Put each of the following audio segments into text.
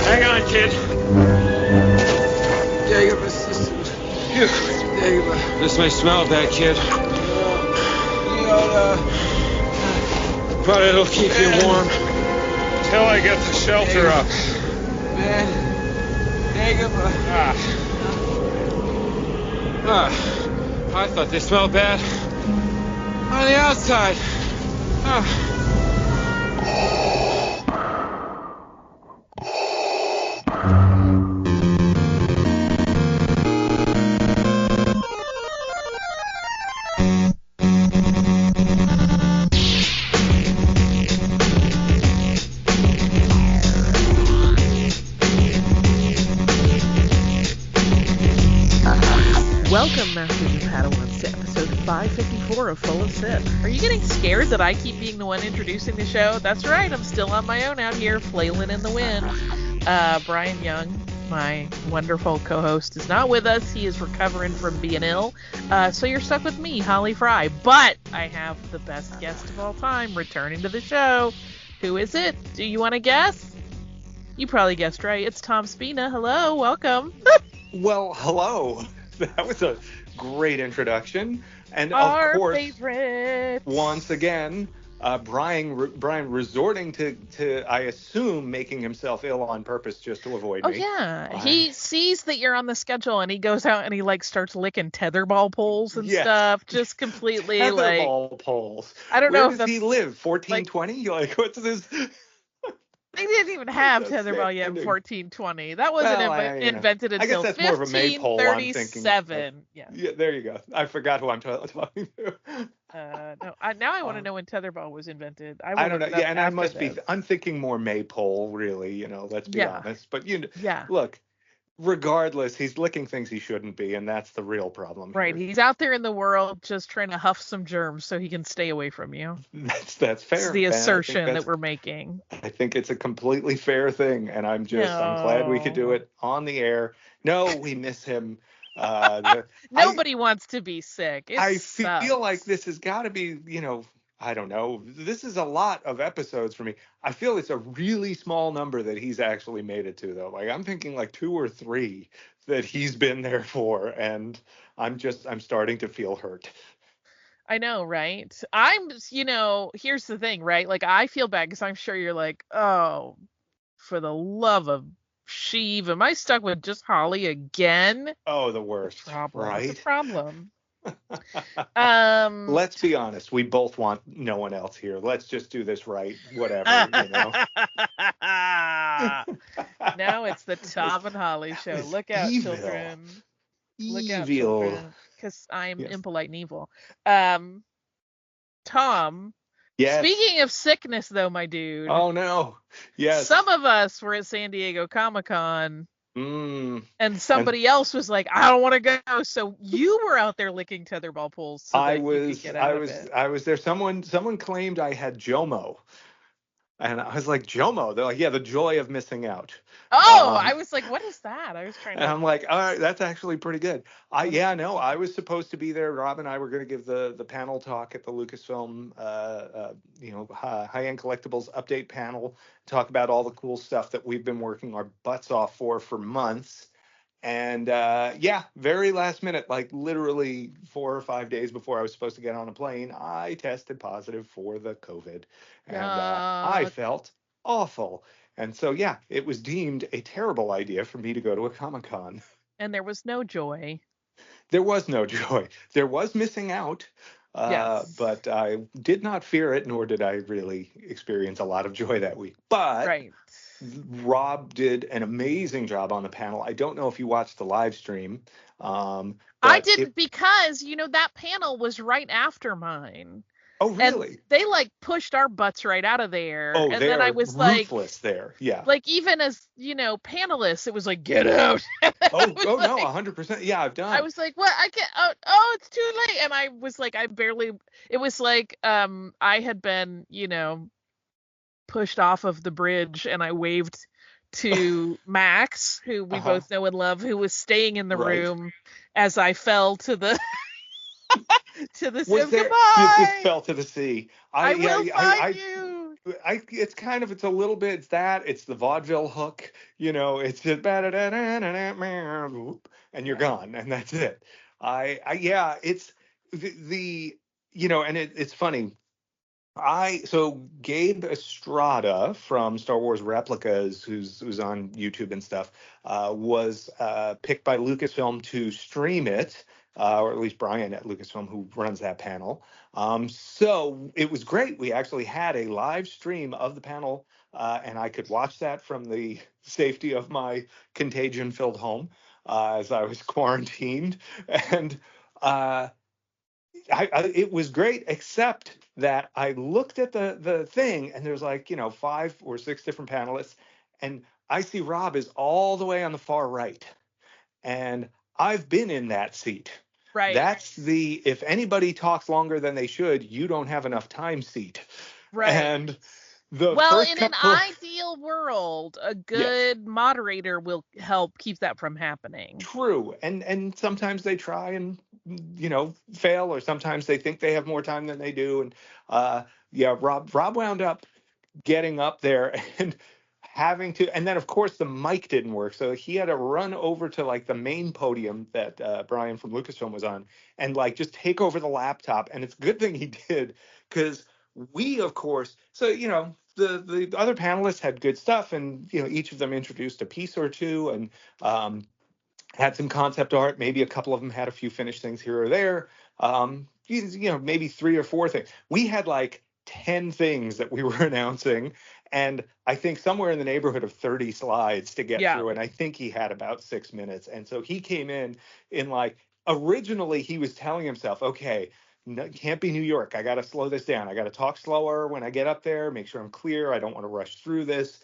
Hang on, kid. Dagobah systems. Phew. Dagobah. This may smell bad, kid, but it'll keep you warm till I get the shelter up. Ben. Dagobah. I thought they smelled bad on the outside. Welcome, Masters and Padawans, to episode 554 of Full of Sith. Are you getting scared that I keep being the one introducing the show? That's right, I'm still on my own out here, flailing in the wind. Brian Young, my wonderful co-host, is not with us. He is recovering from being ill. So you're stuck with me, Holly Fry. But I have the best guest of all time returning to the show. Who is it? Do you want to guess? You probably guessed right. It's Tom Spina. Hello, welcome. Well, hello. That was a great introduction. And Our of course, favorite. Once again, Brian resorting to, I assume, making himself ill on purpose just to avoid me. Oh, yeah. He sees that you're on the schedule and he goes out and he starts licking tetherball poles and stuff. Just completely tetherball poles. I don't Where know if does he live? 1420? What's this? They didn't even have That's tetherball yet in 1420. That wasn't invented I guess until that's more of a maypole, I'm thinking. 1537. Yeah, there you go. I forgot who I'm talking to. No. Now I want to know when tetherball was invented. I don't know. Yeah, and I must this. be. I'm thinking more maypole, really. Let's be honest. But look. Regardless, he's licking things he shouldn't be, and that's the real problem. Right, here. He's out there in the world just trying to huff some germs so he can stay away from you. That's fair. It's the assertion that we're making. I think it's a completely fair thing, and I'm glad we could do it on the air. No, we miss him. Nobody wants to be sick. I feel like this has got to be, I don't know. This is a lot of episodes for me. I feel it's a really small number that he's actually made it to, though. I'm thinking 2 or 3 that he's been there for, and I'm starting to feel hurt. I know, right? Here's the thing, right? I feel bad because I'm sure you're like, oh, for the love of Sheev, am I stuck with just Holly again? Oh, the worst. Right? It's a problem. Let's be honest. We both want no one else here. Let's just do this right. Whatever, Now it's the Tom and Holly show. Look out, evil. Children. Look out, children. Because I'm impolite and evil. Tom. Yes. Speaking of sickness, though, my dude. Oh, no. Yes. Some of us were at San Diego Comic-Con. And somebody else was like, I don't want to go. So you were out there licking tetherball poles. So I was there. Someone claimed I had JOMO. And I was like, JOMO? They're like, yeah, the joy of missing out. Oh, I was like, what is that? I was trying to. And I'm like, all right, that's actually pretty good. I was supposed to be there. Rob and I were going to give the panel talk at the Lucasfilm, high-end collectibles update panel, talk about all the cool stuff that we've been working our butts off for months. And very last minute, literally 4 or 5 days before I was supposed to get on a plane, I tested positive for the COVID. And I felt awful. And so, it was deemed a terrible idea for me to go to a Comic-Con. And there was no joy. There was no joy. There was missing out. Yes. But I did not fear it, nor did I really experience a lot of joy that week. But right. Rob did an amazing job on the panel. I don't know if you watched the live stream. I didn't because, that panel was right after mine. Oh, really? And they pushed our butts right out of there. Oh, and then I was ruthless there. Yeah. Even as, panelists, it was like, get out. No, 100%. Yeah, I've done. I was like, what? I can't. Oh, it's too late. And I was like, it was like, I had been, pushed off of the bridge and I waved to Max, who we both know and love, who was staying in the room as I fell to the To the Was sim. there? Just Goodbye. fell to the sea. I will find you. It's kind of, it's a little bit, it's that, it's the vaudeville hook, it's just and you're Yeah. gone, and that's it. Yeah, it's the and it's funny. So Gabe Estrada from Star Wars Replicas, who's on YouTube and stuff, was picked by Lucasfilm to stream it, or at least Brian at Lucasfilm, who runs that panel. So it was great. We actually had a live stream of the panel, and I could watch that from the safety of my contagion-filled home as I was quarantined, and. It was great, except that I looked at the thing, and there's like 5 or 6 different panelists, and I see Rob is all the way on the far right, and I've been in that seat. Right. That's the, if anybody talks longer than they should, you don't have enough time seat. Right. And the well, first in couple an ideal world, a Yes. good moderator will help keep that from happening. True, and sometimes they try and fail, or sometimes they think they have more time than they do, and Rob wound up getting up there and having to, and then of course the mic didn't work, so he had to run over to like the main podium that Brian from Lucasfilm was on, and like just take over the laptop. And it's a good thing he did, because we, of course, so the other panelists had good stuff, and each of them introduced a piece or two, and had some concept art. Maybe a couple of them had a few finished things here or there. Maybe 3 or 4 things. We had like 10 things that we were announcing, and I think somewhere in the neighborhood of 30 slides to get through. And I think he had about 6 minutes. And so he came in like, originally he was telling himself, okay, no, can't be New York. I got to slow this down. I got to talk slower when I get up there, make sure I'm clear. I don't want to rush through this.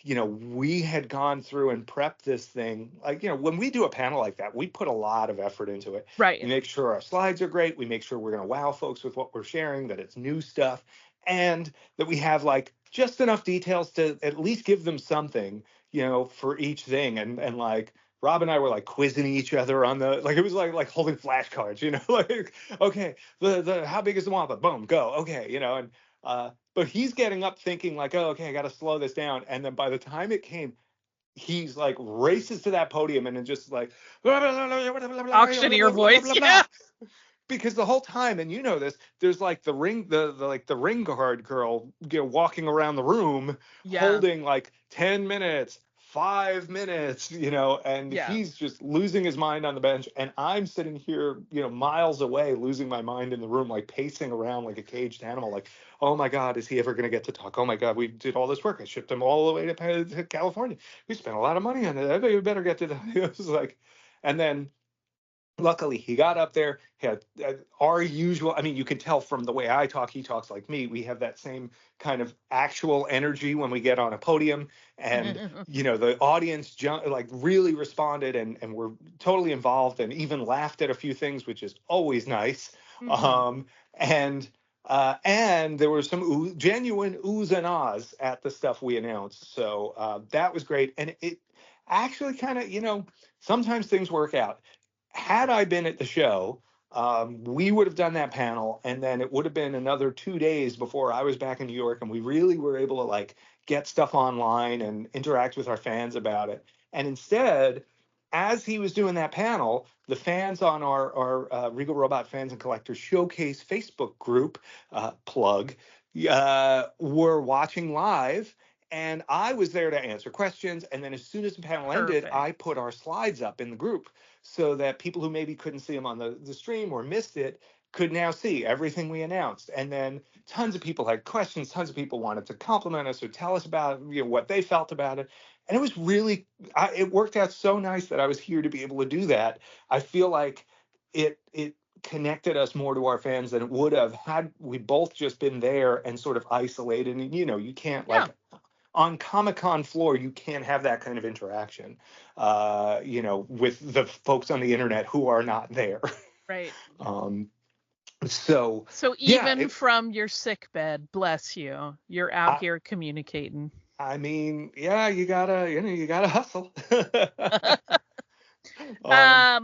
We had gone through and prepped this thing. Like, when we do a panel like that, we put a lot of effort into it. Right. We make sure our slides are great. We make sure we're going to wow folks with what we're sharing, that it's new stuff, and that we have like just enough details to at least give them something, for each thing. And like, Rob and I were like quizzing each other on the, like, it was like holding flashcards, like, okay, the how big is the Wampa? Boom, go. Okay, and but he's getting up thinking like, oh, okay, I got to slow this down. And then by the time it came, he's like races to that podium and then just like auctioneer voice. Yeah. Because the whole time, and this, there's like the ring guard girl, walking around the room, holding like 10 minutes, 5 minutes, and he's just losing his mind on the bench, and I'm sitting here, miles away, losing my mind in the room, like pacing around like a caged animal, like, oh my God, is he ever going to get to talk? Oh my God, we did all this work. I shipped him all the way to California. We spent a lot of money on it. I bet we better get to the, it was like, and then luckily, he got up there, had our usual, I mean, you can tell from the way I talk, he talks like me. We have that same kind of actual energy when we get on a podium. And, the audience really responded and were totally involved, and even laughed at a few things, which is always nice. Mm-hmm. And there were some genuine oohs and ahs at the stuff we announced. So that was great. And it actually kind of, sometimes things work out. Had I been at the show, we would have done that panel, and then it would have been another 2 days before I was back in New York, and we really were able to like get stuff online and interact with our fans about it. And instead, as he was doing that panel, the fans on our Regal Robot Fans and Collectors Showcase Facebook group, plug, were watching live. And I was there to answer questions. And then as soon as the panel ended, I put our slides up in the group so that people who maybe couldn't see them on the stream or missed it could now see everything we announced. And then tons of people had questions. Tons of people wanted to compliment us or tell us about what they felt about it. And it was really, it worked out so nice that I was here to be able to do that. I feel like it connected us more to our fans than it would have had we both just been there and sort of isolated. And, you can't like... On Comic-Con floor, you can't have that kind of interaction, with the folks on the internet who are not there. Right. So even from your sick bed, bless you, you're out here communicating. I mean, yeah, you gotta hustle. But I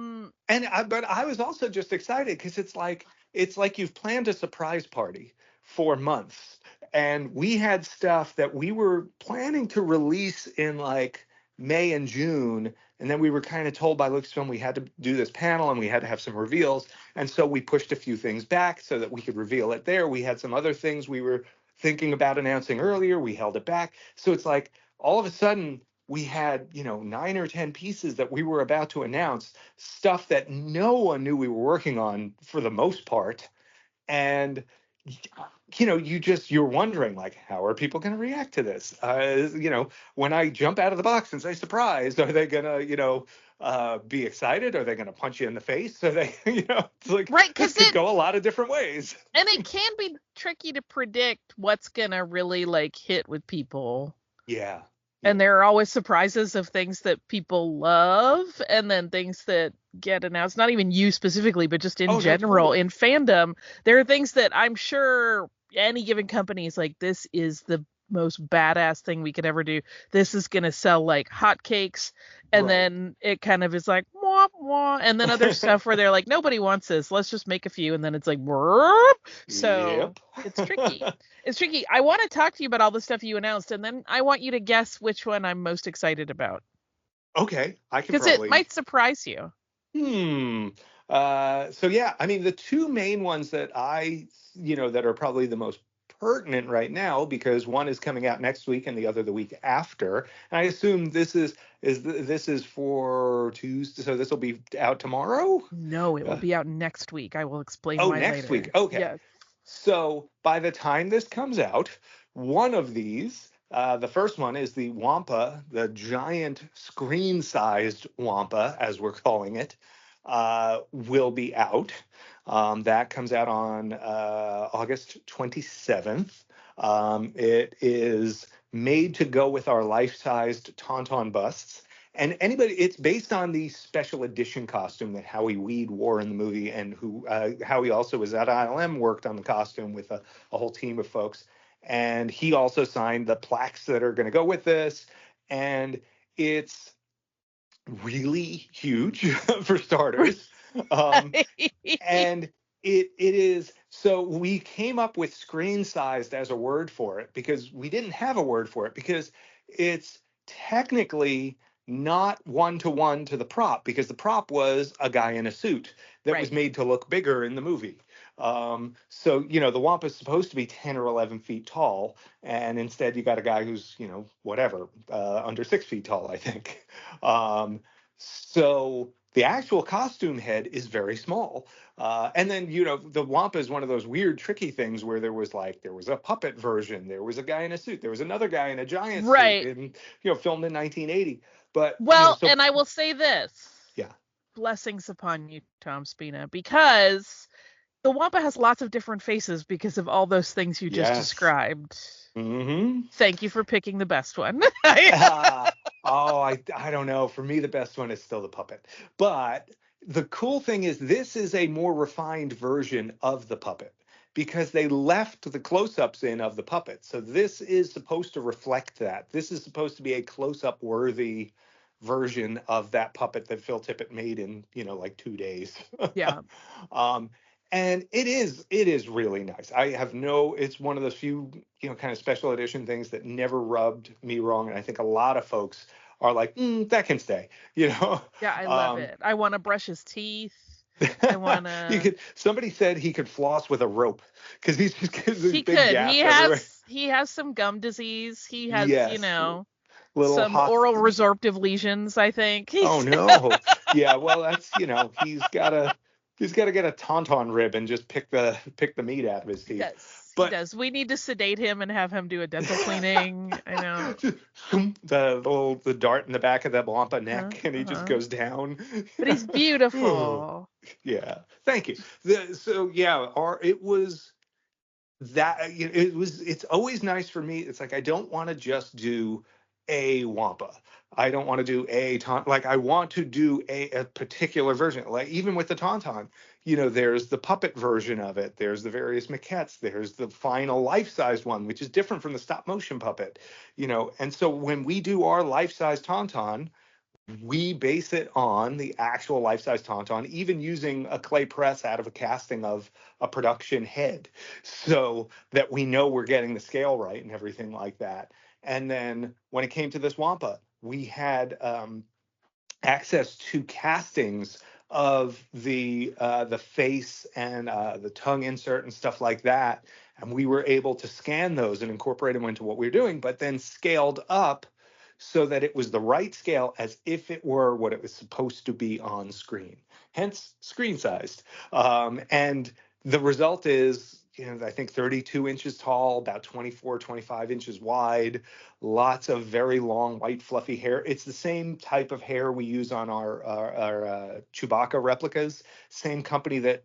was also just excited because it's like, it's like you've planned a surprise party for months. And we had stuff that we were planning to release in like May and June. And then we were kind of told by Lucasfilm we had to do this panel and we had to have some reveals. And so we pushed a few things back so that we could reveal it there. We had some other things we were thinking about announcing earlier. We held it back. So it's like all of a sudden we had, 9 or 10 pieces that we were about to announce, stuff that no one knew we were working on for the most part. And you're wondering, like, how are people going to react to this? When I jump out of the box and say surprise, are they going to, be excited? Are they going to punch you in the face? Are they, it's like, Right, this 'cause could go a lot of different ways. And it can be tricky to predict what's gonna really like hit with people. Yeah. And there are always surprises of things that people love, and then things that get announced, not even you specifically, but just in general, totally. in fandom. There are things that I'm sure any given company is like, this is the most badass thing we could ever do. This is going to sell like hotcakes. And Right. then it kind of is like, wah, wah. And then other stuff where they're like, nobody wants this. Let's just make a few. And then it's like, whoop. So it's tricky. It's tricky. I want to talk to you about all the stuff you announced, and then I want you to guess which one I'm most excited about. Okay, I can Because probably. it might surprise you. So yeah, I mean, the two main ones that that are probably the most pertinent right now, because one is coming out next week and the other the week after. And I assume this is for Tuesday, so this will be out tomorrow? No, it will be out next week. I will explain why next later. week. Okay. Yes. So by the time this comes out, one of these, the first one is the Wampa, the giant screen-sized Wampa, as we're calling it, will be out. That comes out on August 27th. It is made to go with our life-sized Tauntaun busts. And it's based on the special edition costume that Howie Weed wore in the movie, and who Howie also was at ILM, worked on the costume with a whole team of folks. And he also signed the plaques that are going to go with this. And it's really huge for starters. And it is, so we came up with screen sized as a word for it because we didn't have a word for it, because it's technically not one-to-one to the prop, because the prop was a guy in a suit that was made to look bigger in the movie. So the Wampa is supposed to be 10 or 11 feet tall, and instead you got a guy who's whatever, under 6 feet tall, I think. So the actual costume head is very small. And then, the Wampa is one of those weird, tricky things where there was a puppet version. There was a guy in a suit. There was another guy in a giant suit, and, filmed in 1980. But, and I will say this. Yeah. Blessings upon you, Tom Spina, because the Wampa has lots of different faces because of all those things you just described. Mm-hmm. Thank you for picking the best one. I don't know. For me, the best one is still the puppet. But the cool thing is this is a more refined version of the puppet, because they left the close-ups in of the puppet. So this is supposed to reflect that. This is supposed to be a close-up worthy version of that puppet that Phil Tippett made in, like 2 days. Yeah. And it is really nice. It's one of those few, kind of special edition things that never rubbed me wrong. And I think a lot of folks are like, that can stay, Yeah, I love it. I want to brush his teeth. I want to. Somebody said he could floss with a rope, because he's just gives these big gaps everywhere. He has some gum disease. He has, little some oral resorptive lesions, I think. Oh no. Yeah, well, that's, he's got to get a tauntaun rib and just pick the meat out of his teeth. Yes, he does. We need to sedate him and have him do a dental cleaning. I know. The dart in the back of the Wampa neck, and he just goes down. But he's beautiful. Yeah, thank you. It's always nice for me. It's like, I don't want to just do a Wampa. I don't want to do I want to do a particular version. Like, even with the Tauntaun, there's the puppet version of it. There's the various maquettes. There's the final life-size one, which is different from the stop motion puppet, and so when we do our life-size Tauntaun, we base it on the actual life-size Tauntaun, even using a clay press out of a casting of a production head, so that we know we're getting the scale right and everything like that. And then when it came to this Wampa, we had access to castings of the face and the tongue insert and stuff like that, and we were able to scan those and incorporate them into what we were doing, but then scaled up so that it was the right scale as if it were what it was supposed to be on screen, hence screen sized. And the result is, I think 32 inches tall, about 24, 25 inches wide, lots of very long, white, fluffy hair. It's the same type of hair we use on our Chewbacca replicas. Same company that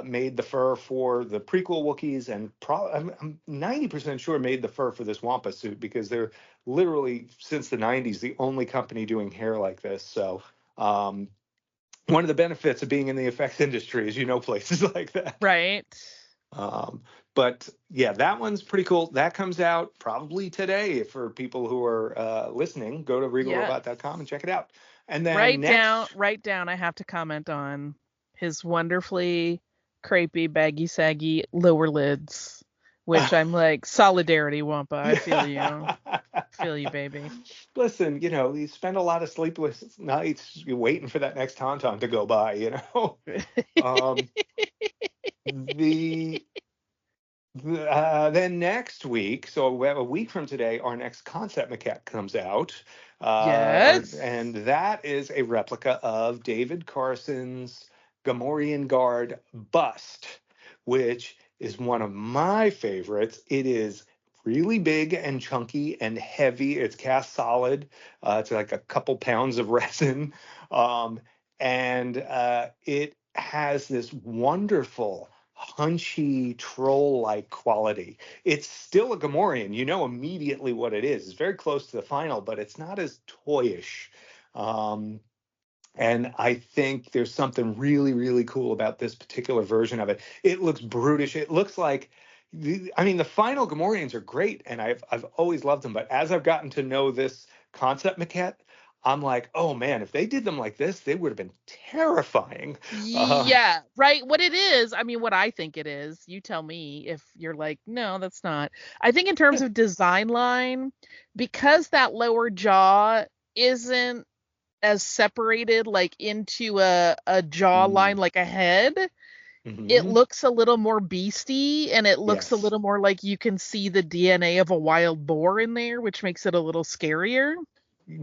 made the fur for the prequel Wookiees, and I'm 90% sure made the fur for this Wampa suit, because they're literally, since the 90s, the only company doing hair like this. So one of the benefits of being in the effects industry is places like that. Right. But yeah, that one's pretty cool. That comes out probably today for people who are listening. Go to regalrobot.com and check it out. And then write down. I have to comment on his wonderfully crepey, baggy, saggy lower lids, which I'm like, solidarity, Wampa. I feel you. Feel you, baby. Listen, you spend a lot of sleepless nights waiting for that next Tauntaun to go by, Then next week, so we have a week from today, our next concept maquette comes out. Yes. And that is a replica of David Carson's Gamorrean Guard bust, which is one of my favorites. It is really big and chunky and heavy. It's cast solid. It's like a couple pounds of resin. And it has this wonderful, hunchy, troll-like quality. It's still a Gamorrean. You know immediately what it is. It's very close to the final, but it's not as toyish. And I think there's something really, really cool about this particular version of it. It looks brutish. It looks like, the final Gamorreans are great, and I've always loved them. But as I've gotten to know this concept maquette, I'm like, oh man, if they did them like this, they would have been terrifying. Yeah, right. What it is, what I think it is, you tell me if you're like, no, that's not. I think in terms of design line, because that lower jaw isn't as separated like into a jawline like a head, it looks a little more beastie, and it looks a little more like you can see the DNA of a wild boar in there, which makes it a little scarier.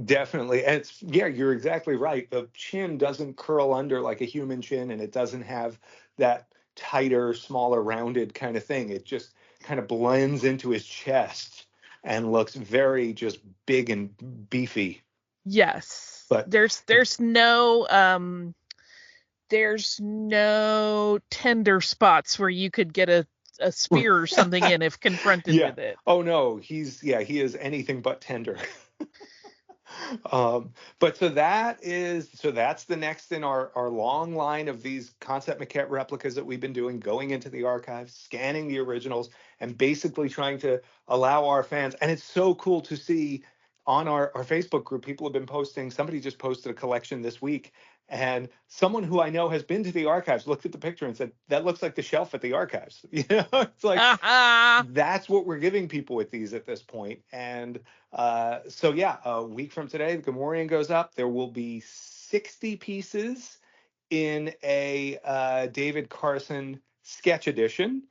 Definitely. And you're exactly right. The chin doesn't curl under like a human chin, and it doesn't have that tighter, smaller, rounded kind of thing. It just kind of blends into his chest and looks very just big and beefy. Yes. But there's no tender spots where you could get a spear or something in if confronted with it. Oh no, he is anything but tender. But that's the next in our long line of these concept maquette replicas that we've been doing, going into the archives, scanning the originals, and basically trying to allow our fans. And it's so cool to see on our Facebook group, people have been posting. Somebody just posted a collection this week, and someone who I know has been to the archives looked at the picture and said, that looks like the shelf at the archives. It's like, that's what we're giving people with these at this point. And a week from today, the Gamorrean goes up. There will be 60 pieces in a David Carson sketch edition,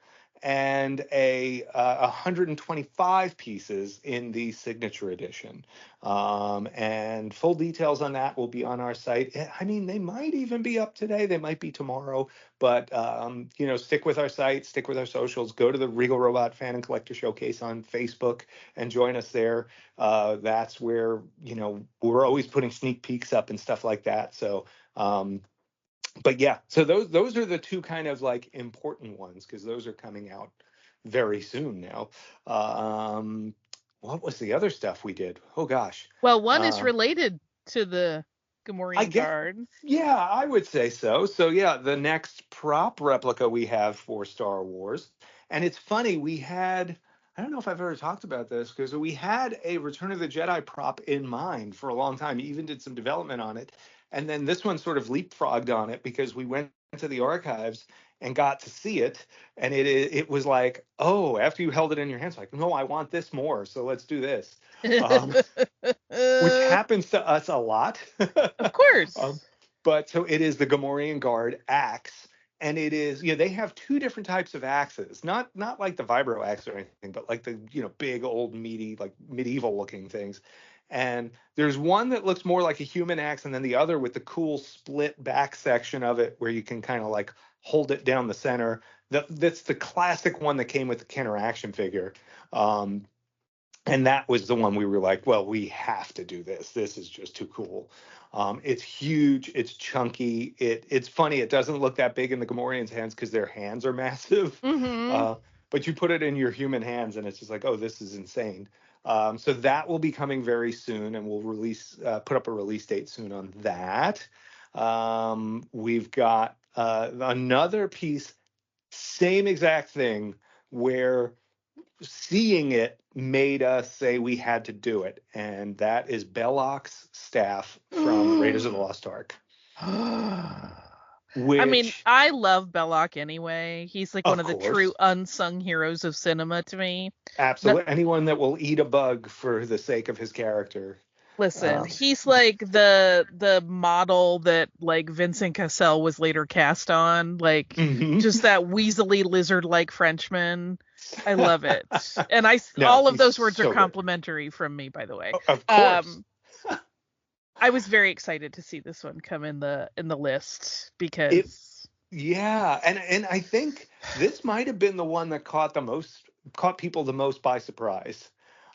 and 125 pieces in the signature edition. And full details on that will be on our site. They might even be up today. They might be tomorrow. But, stick with our site, stick with our socials. Go to the Regal Robot Fan and Collector Showcase on Facebook and join us there. That's where, we're always putting sneak peeks up and stuff like that. So, but yeah, so those are the two kind of like important ones, because those are coming out very soon now. What was the other stuff we did? Oh gosh. Well, one is related to the Gamorrean Guard. Yeah, I would say so. So yeah, the next prop replica we have for Star Wars, and it's funny, we had I don't know if I've ever talked about this because we had a Return of the Jedi prop in mind for a long time. We even did some development on it. And then this one sort of leapfrogged on it because we went to the archives and got to see it. And it was like, oh, after you held it in your hands, like, no, I want this more. So let's do this. Um, which happens to us a lot. Of course. But so it is the Gamorrean Guard axe, and it is, they have two different types of axes, not like the vibro axe or anything, but like the big old meaty like medieval looking things. And there's one that looks more like a human axe, and then the other with the cool split back section of it where you can kind of like hold it down the center. That's the classic one that came with the Kenner action figure. And that was the one we were like, well, we have to do this. This is just too cool. It's huge. It's chunky. It's funny. It doesn't look that big in the Gamorreans' hands because their hands are massive. Mm-hmm. But you put it in your human hands, and it's just like, oh, this is insane. So that will be coming very soon, and we'll put up a release date soon on that. We've got another piece, same exact thing, where seeing it made us say we had to do it, and that is Belloc's staff from Raiders of the Lost Ark. I mean, I love Belloc anyway. He's like one of the true unsung heroes of cinema to me. Absolutely. Anyone that will eat a bug for the sake of his character. Listen, he's like the model that like Vincent Cassel was later cast on, like just that weaselly lizard-like Frenchman. I love it. And all of those words are complimentary from me, by the way. Of course. I was very excited to see this one come in the list because and I think this might have been the one that caught people the most by surprise.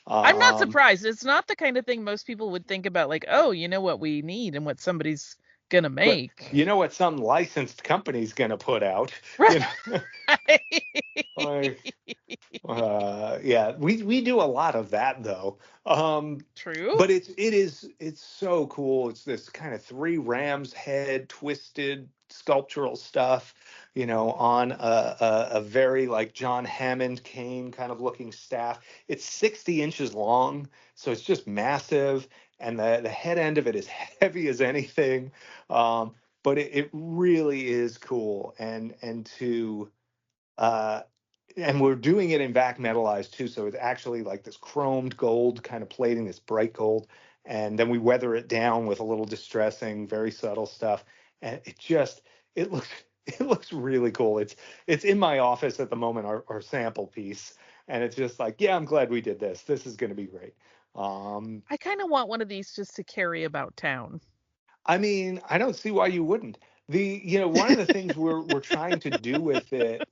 I'm not surprised. It's not the kind of thing most people would think about, like, oh, you know what we need and what somebody's gonna make. But you know what some licensed company's gonna put out. Right. We do a lot of that though. True. But it's so cool. It's this kind of 3 ram's head twisted sculptural stuff, on a very like John Hammond cane kind of looking staff. It's 60 inches long, so it's just massive, and the head end of it is heavy as anything. But it really is cool, and we're doing it in vac metallized too, so it's actually like this chromed gold kind of plating, this bright gold, and then we weather it down with a little distressing, very subtle stuff, and it looks really cool. It's in my office at the moment, our sample piece, and it's just like, yeah, I'm glad we did this. This is going to be great. I kind of want one of these just to carry about town. I mean, I don't see why you wouldn't. One of the things we're trying to do with it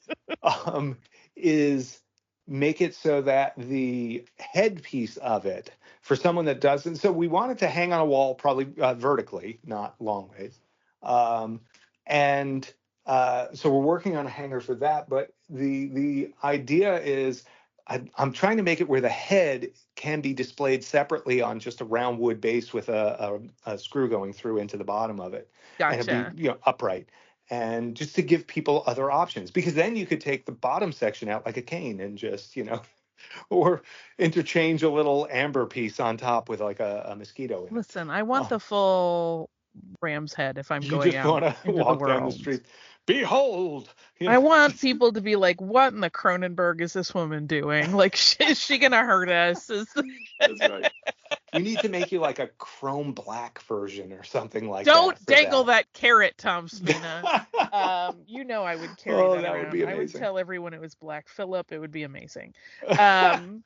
is make it so that the headpiece of it, for someone that doesn't, so we want it to hang on a wall, probably vertically, not long ways. So we're working on a hanger for that, but the idea is I'm trying to make it where the head can be displayed separately on just a round wood base with a screw going through into the bottom of it. Gotcha. And it'd be upright, and just to give people other options, because then you could take the bottom section out like a cane and just or interchange a little amber piece on top with like a mosquito in it. Listen, I want the full ram's head if I'm going out want to into walk the world. down the street. Behold! I want people to be like, what in the Cronenberg is this woman doing? Like, is she going to hurt us? That's right. We need to make you like a chrome black version or something like that. Don't dangle that carrot, Tom Spina. I would carry that around. Would be amazing. I would tell everyone it was Black Phillip. It would be amazing. So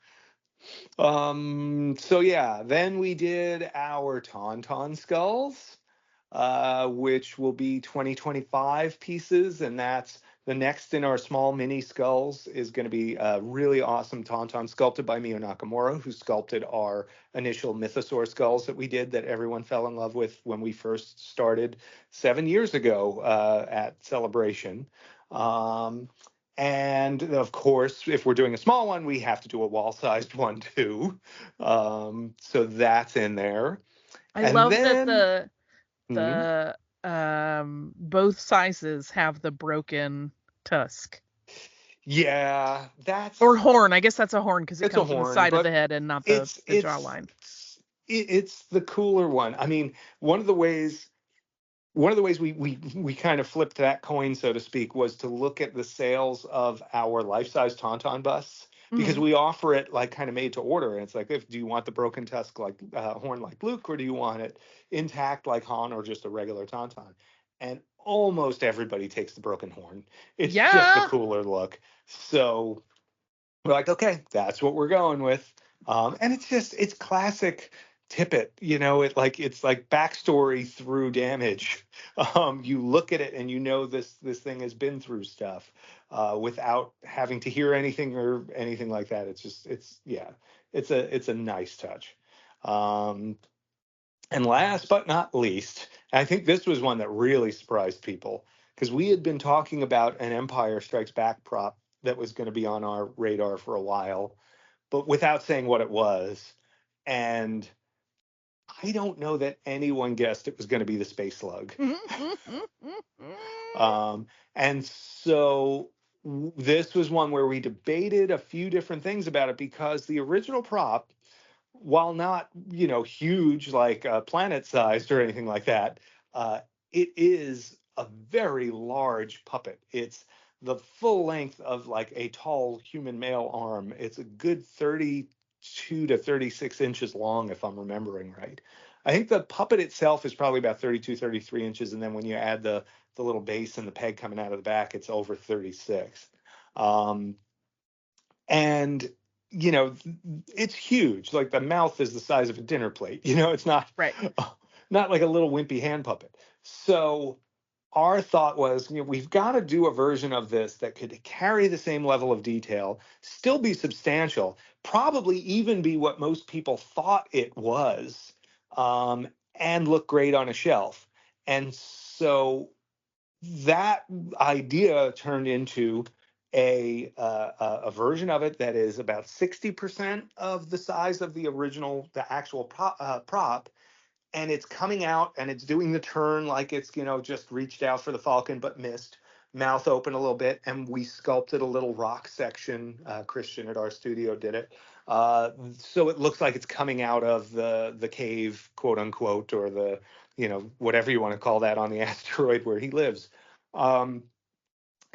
yeah, then we did our Tauntaun skulls, which will be 2025 pieces, and that's the next in our small mini skulls is going to be a really awesome Tauntaun sculpted by Mio Nakamura, who sculpted our initial Mythosaur skulls that we did that everyone fell in love with when we first started 7 years ago at Celebration. And of course, if we're doing a small one, we have to do a wall-sized one too. So that's in there. I love that both sizes have the broken tusk. Yeah, Or horn. I guess that's a horn because it it's a comes from the horn, side of the but head and not the, it's the it's jawline. it's the cooler one. I mean, one of the ways we kind of flipped that coin, so to speak, was to look at the sales of our life-size Tauntaun busts, because Mhm. we offer it like kind of made to order. And it's like, if do you want the broken tusk like horn like Luke, or do you want it intact like Han, or just a regular Tauntaun? And almost everybody takes the broken horn. It's just a Yeah. cooler look. So we're like, okay, that's what we're going with. And it's classic Tippett, it's like backstory through damage. You look at it and you know this thing has been through stuff, without having to hear anything or anything like that. It's a nice touch. Um, and last but not least, I think this was one that really surprised people, because we had been talking about an Empire Strikes Back prop that was going to be on our radar for a while, but without saying what it was. And I don't know that anyone guessed it was going to be the Space Slug. Um, and so this was one where we debated a few different things about it, because the original prop, while not, huge, like planet sized or anything like that, uh, it is a very large puppet. It's the full length of like a tall human male arm. It's a good 32 to 36 inches long, if I'm remembering right. I think the puppet itself is probably about 32, 33 inches. And then when you add the little base and the peg coming out of the back, it's over 36. Um, and it's huge. Like, the mouth is the size of a dinner plate. It's not Right. not like a little wimpy hand puppet. So our thought was, we've got to do a version of this that could carry the same level of detail, still be substantial, probably even be what most people thought it was, and look great on a shelf. And so that idea turned into a version of it that is about 60% of the size of the actual prop, and it's coming out and it's doing the turn like it's just reached out for the Falcon but missed, mouth open a little bit, and we sculpted a little rock section. Christian at our studio did it, so it looks like it's coming out of the cave, quote unquote, or the whatever you want to call that on the asteroid where he lives. um,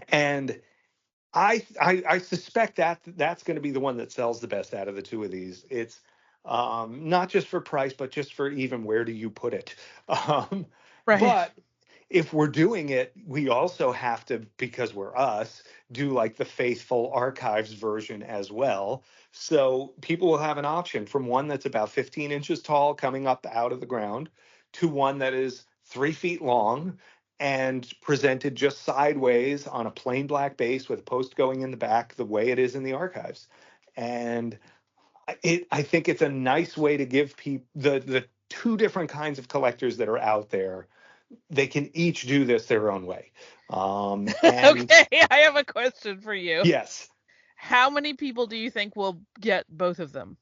and I suspect that that's going to be the one that sells the best out of the two of these. It's not just for price, but just for even where do you put it. Um, Right. but if we're doing it, we also have to, because we're us, do like the faithful archives version as well. So people will have an option from one that's about 15 inches tall coming up out of the ground to one that is 3 feet long and presented just sideways on a plain black base with a post going in the back, the way it is in the archives. And I think it's a nice way to give people the two different kinds of collectors that are out there. They can each do this their own way. And Okay, I have a question for you. yes, How many people do you think will get both of them?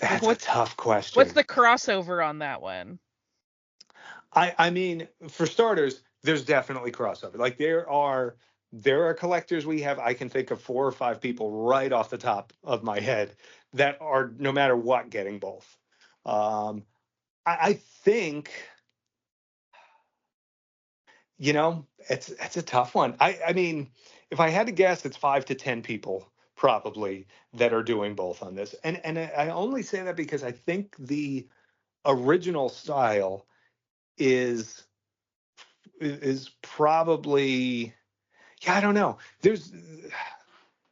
Like, that's a tough what's question. the crossover on that one? I mean, for starters, there's definitely crossover. Like, there are collectors we have. I can think of 4 or 5 people right off the top of my head that are, no matter what, getting both. Um, I think, it's a tough one. I mean, if I had to guess, it's 5 to 10 people probably that are doing both on this. And I only say that because I think the original style is probably, yeah, I don't know. There's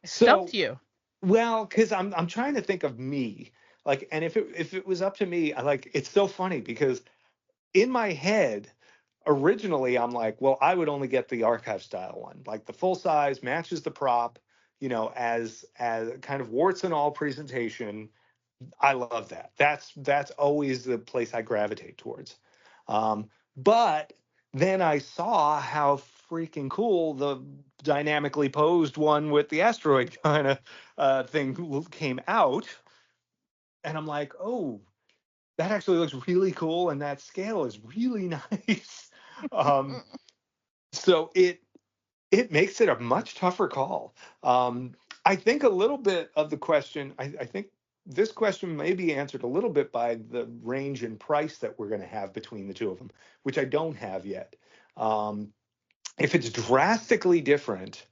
I so stumped you. well, because I'm trying to think of me, like, and if it was up to me, it's so funny because in my head originally I'm like, well, I would only get the archive style one, like the full size matches the prop, as kind of warts and all presentation. I love that. That's always the place I gravitate towards. But then I saw how freaking cool the dynamically posed one with the asteroid kind of thing came out, and I'm like, oh, that actually looks really cool, and that scale is really nice. Um, so it it makes it a much tougher call. I think a little bit of the question, I think this question may be answered a little bit by the range in price that we're going to have between the two of them, which I don't have yet. If it's drastically different,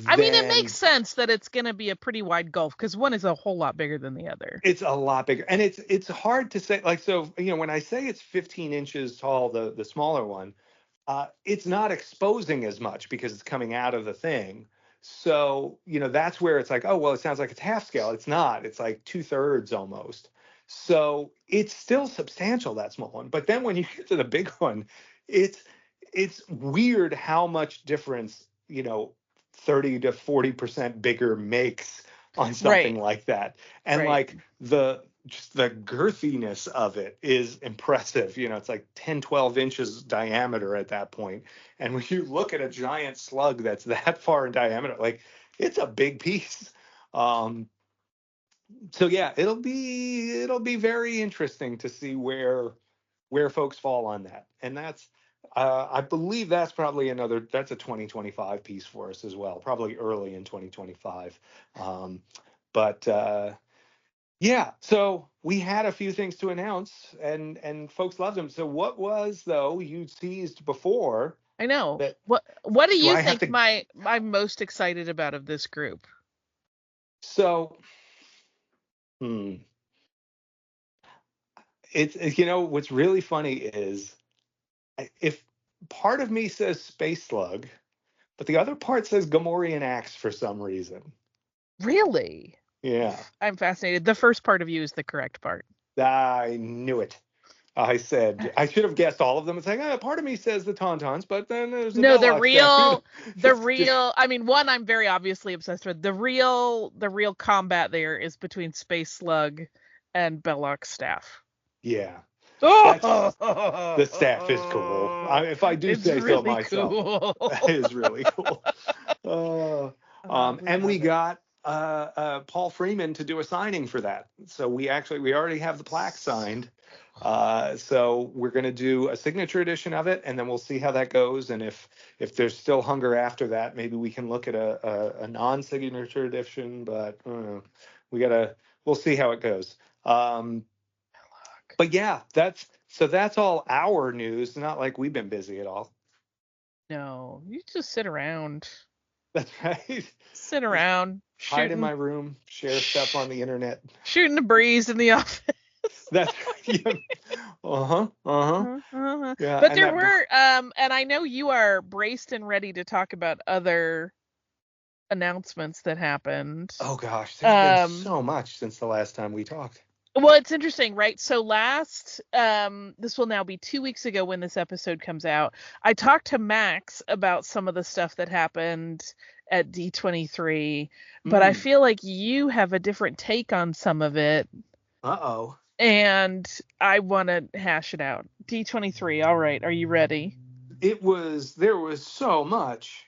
I mean, it then makes sense that it's going to be a pretty wide gulf because one is a whole lot bigger than the other. it's a lot bigger, and it's hard to say. Like, so when I say it's 15 inches tall, the smaller one, it's not exposing as much because it's coming out of the thing. So, that's where it's like, oh, well, it sounds like it's half scale. It's not. It's like 2/3 almost. So it's still substantial, that small one. But then when you get to the big one, it's weird how much difference, 30 to 40% bigger makes on something Right. like that. And Right. like just the girthiness of it is impressive. It's like 10, 12 inches diameter at that point. And when you look at a giant slug that's that far in diameter, like, it's a big piece. So yeah, it'll be very interesting to see where folks fall on that. And that's I believe that's probably that's a 2025 piece for us as well, probably early in 2025. But yeah, so we had a few things to announce, and folks loved them. So what was, though, you teased before? I know. That, What do you I have think to- I'm most excited about of this group? So, it's what's really funny is, if part of me says Space Slug, but the other part says Gamorrean Axe for some reason. Really? Yeah. I'm fascinated. The first part of you is the correct part. I knew it. I said I should have guessed all of them and saying, part of me says the Tauntauns, but then there's No, the Belloc real. I mean, one I'm very obviously obsessed with. The real combat there is between Space Slug and Belloc's staff. Yeah. The staff is cool. If I do say so myself, cool. That is really cool. And we got Paul Freeman to do a signing for that. So we already have the plaque signed. So we're going to do a signature edition of it, and then we'll see how that goes. And if there's still hunger after that, maybe we can look at a non-signature edition. But we'll see how it goes. But yeah, that's all our news. Not like we've been busy at all. No, you just sit around. That's right. Sit around. Hide in my room, share stuff on the internet. Shooting the breeze in the office. That's yeah. Yeah, but there were and I know you are braced and ready to talk about other announcements that happened. Oh gosh, there's been so much since the last time we talked. Well, it's interesting, right? So this will now be 2 weeks ago when this episode comes out. I talked to Max about some of the stuff that happened at D23, but I feel like you have a different take on some of it. Uh-oh. And I want to hash it out. D23, all right, are you ready? There was so much.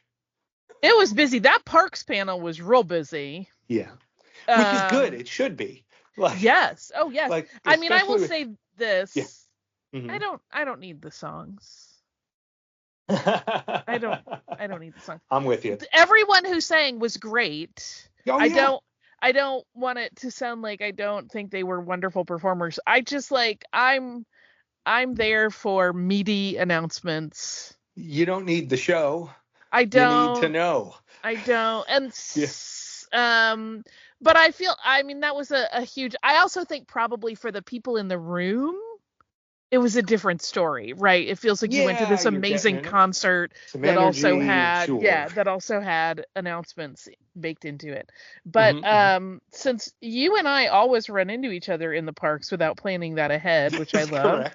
It was busy. That Parks panel was real busy. Yeah. Which is good. It should be. Yes. Oh, yes. Like, I mean, I will say this. Yeah. Mm-hmm. I don't need the songs. I don't need the songs. I'm with you. Everyone who sang was great. Oh, yeah. I don't want it to sound like I don't think they were wonderful performers. I just I'm there for meaty announcements. You don't need the show. I don't. You need to know. I don't. And but I mean, that was a huge. I also think probably for the people in the room, it was a different story, right? It feels like you went to this amazing concert that also had announcements baked into it. But since you and I always run into each other in the parks without planning that ahead, which I love.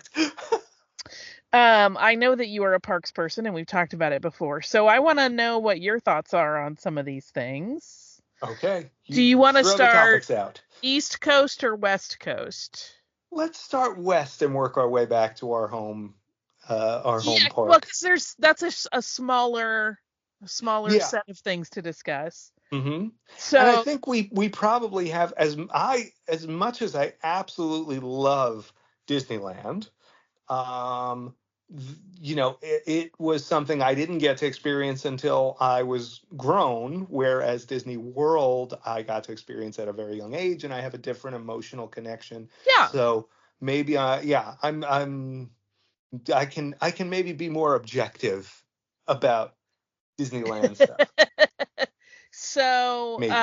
I know that you are a parks person, and we've talked about it before. So I want to know what your thoughts are on some of these things. Okay. Do you want to start East Coast or West Coast? Let's start west and work our way back to our home park. Well, because that's a smaller set of things to discuss. Mm-hmm. So, and I think we probably have as much as I absolutely love Disneyland. it was something I didn't get to experience until I was grown, whereas Disney World I got to experience at a very young age, and I have a different emotional connection. Yeah. So maybe I can maybe be more objective about Disneyland stuff. So, Maybe.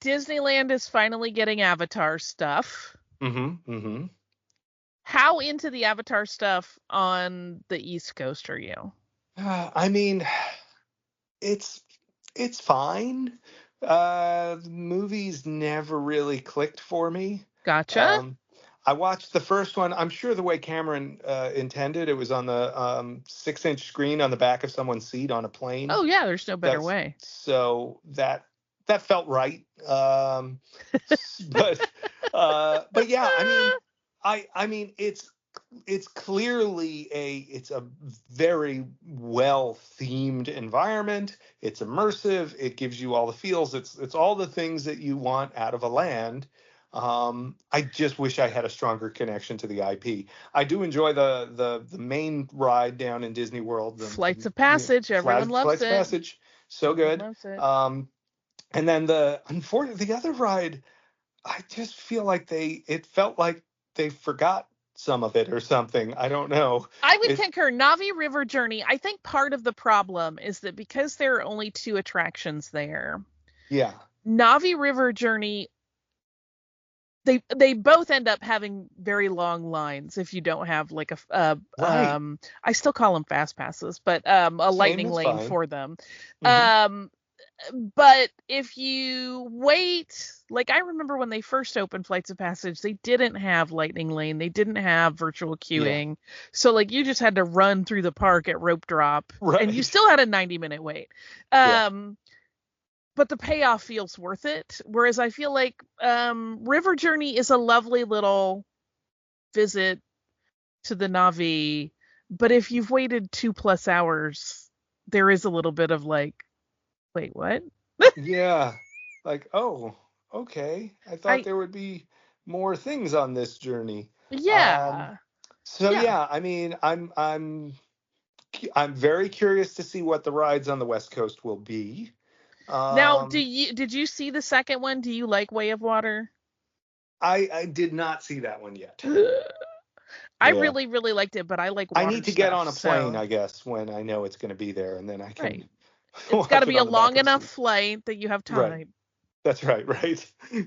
Disneyland is finally getting Avatar stuff. Mm-hmm. How into the Avatar stuff on the East Coast are you? I mean, it's fine. The movies never really clicked for me. Gotcha. I watched the first one. I'm sure the way Cameron intended, it was on the 6-inch screen on the back of someone's seat on a plane. Oh yeah, there's no better way. So that felt right. But yeah, I mean it's clearly it's a very well themed environment. It's immersive. It gives you all the feels. It's all the things that you want out of a land. I just wish I had a stronger connection to the IP. I do enjoy the main ride down in Disney World. Flights of Passage. Everyone loves Flights it. of Passage. So good. Loves it. And then the other ride, I just feel like it felt like they forgot some of it or something. I don't know. I would concur. Navi River Journey, I think part of the problem is that because there are only 2 attractions there. Yeah. Navi River Journey, they both end up having very long lines if you don't have like a Right. I still call them fast passes, but a lightning lane fine. for them. Mm-hmm. But if you wait, like I remember when they first opened Flights of Passage, they didn't have lightning lane, they didn't have virtual queuing. Yeah. So like you just had to run through the park at rope drop, right. And you still had a 90-minute wait. But the payoff feels worth it. Whereas I feel like River Journey is a lovely little visit to the Navi, but if you've waited 2+ hours, there is a little bit of like, wait, what? Yeah. Like, oh, okay. I thought there would be more things on this journey. Yeah. Yeah, I mean, I'm very curious to see what the rides on the West Coast will be. Now, did you see the second one? Do you like Way of Water? I did not see that one yet. I really, really liked it, but I like water. I need to get on a plane, I guess, when I know it's going to be there, and then I can. Right. It's got to be a long enough flight that you have time. Right. That's right.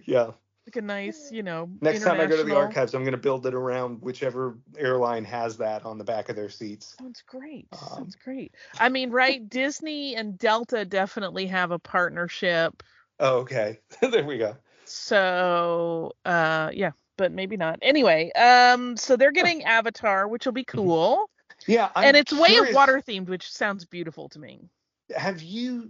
Yeah. Like a nice, Next time I go to the archives, I'm going to build it around whichever airline has that on the back of their seats. That's great. That's great. I mean, right? Disney and Delta definitely have a partnership. Oh, okay. There we go. So, yeah, but maybe not. Anyway, so they're getting Avatar, which will be cool. Yeah. And it's Way of Water themed, which sounds beautiful to me.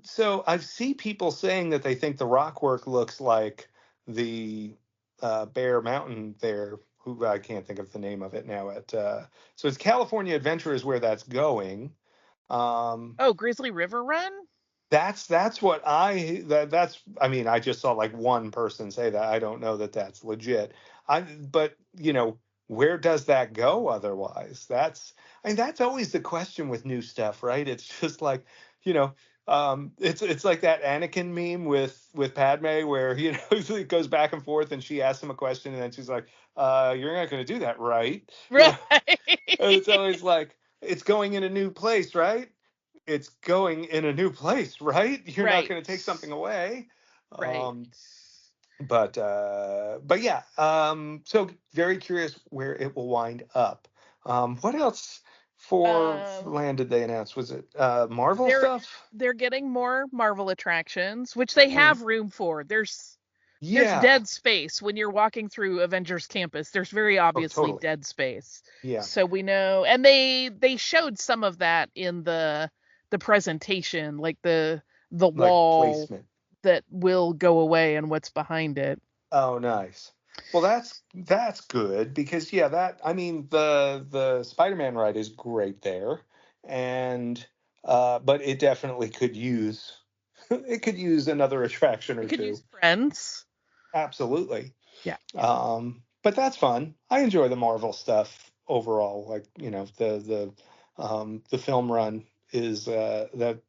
So I've seen people saying that they think the rock work looks like the Bear Mountain there, who I can't think of the name of it now. So it's California Adventure is where that's going. Grizzly River Run? That's what I mean, I just saw like one person say that. I don't know that that's legit. But where does that go otherwise? That's always the question with new stuff, right? It's just like, it's like that Anakin meme with Padme where, it goes back and forth and she asks him a question and then she's like, you're not going to do that, right? Right. And it's always like, it's going in a new place, right? It's going in a new place, right? You're not going to take something away. Right. But yeah. So very curious where it will wind up. What else for land did they announce? Was it Marvel stuff? They're getting more Marvel attractions, which they have room for. There's dead space when you're walking through Avengers Campus. There's very obviously dead space. Yeah. So we know, and they showed some of that in the presentation, like the wall placement that will go away and what's behind it. Oh, nice. Well, that's good because the Spider-Man ride is great there, and but it definitely could use another attraction or two. It could use friends. Absolutely. Yeah. But that's fun. I enjoy the Marvel stuff overall. Like, the film run is the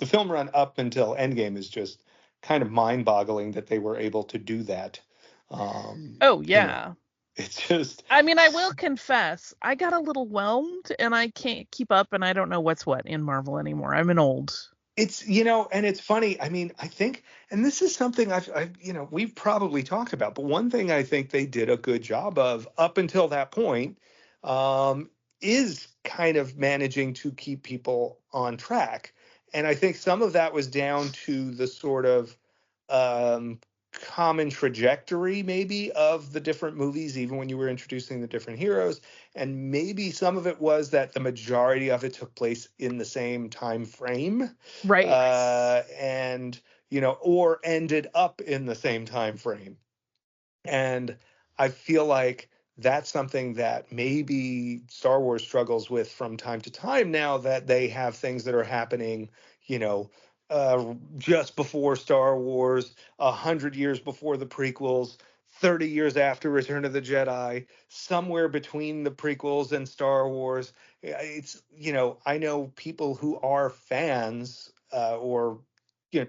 film run up until Endgame is just kind of mind-boggling that they were able to do that. Oh, yeah. It's just, I mean, I will confess, I got a little whelmed and I can't keep up and I don't know what's what in Marvel anymore. I'm an old. it's, and it's funny. I mean, I think, and this is something we've probably talked about, but one thing I think they did a good job of up until that point, is kind of managing to keep people on track. And I think some of that was down to the sort of, um, common trajectory maybe of the different movies, even when you were introducing the different heroes. And maybe some of it was that the majority of it took place in the same time frame, Right. and or ended up in the same time frame. And I feel like that's something that maybe Star Wars struggles with from time to time now, that they have things that are happening, you know, just before Star Wars, 100 years before the prequels, 30 years after Return of the Jedi, somewhere between the prequels and Star Wars. It's, I know people who are fans, or,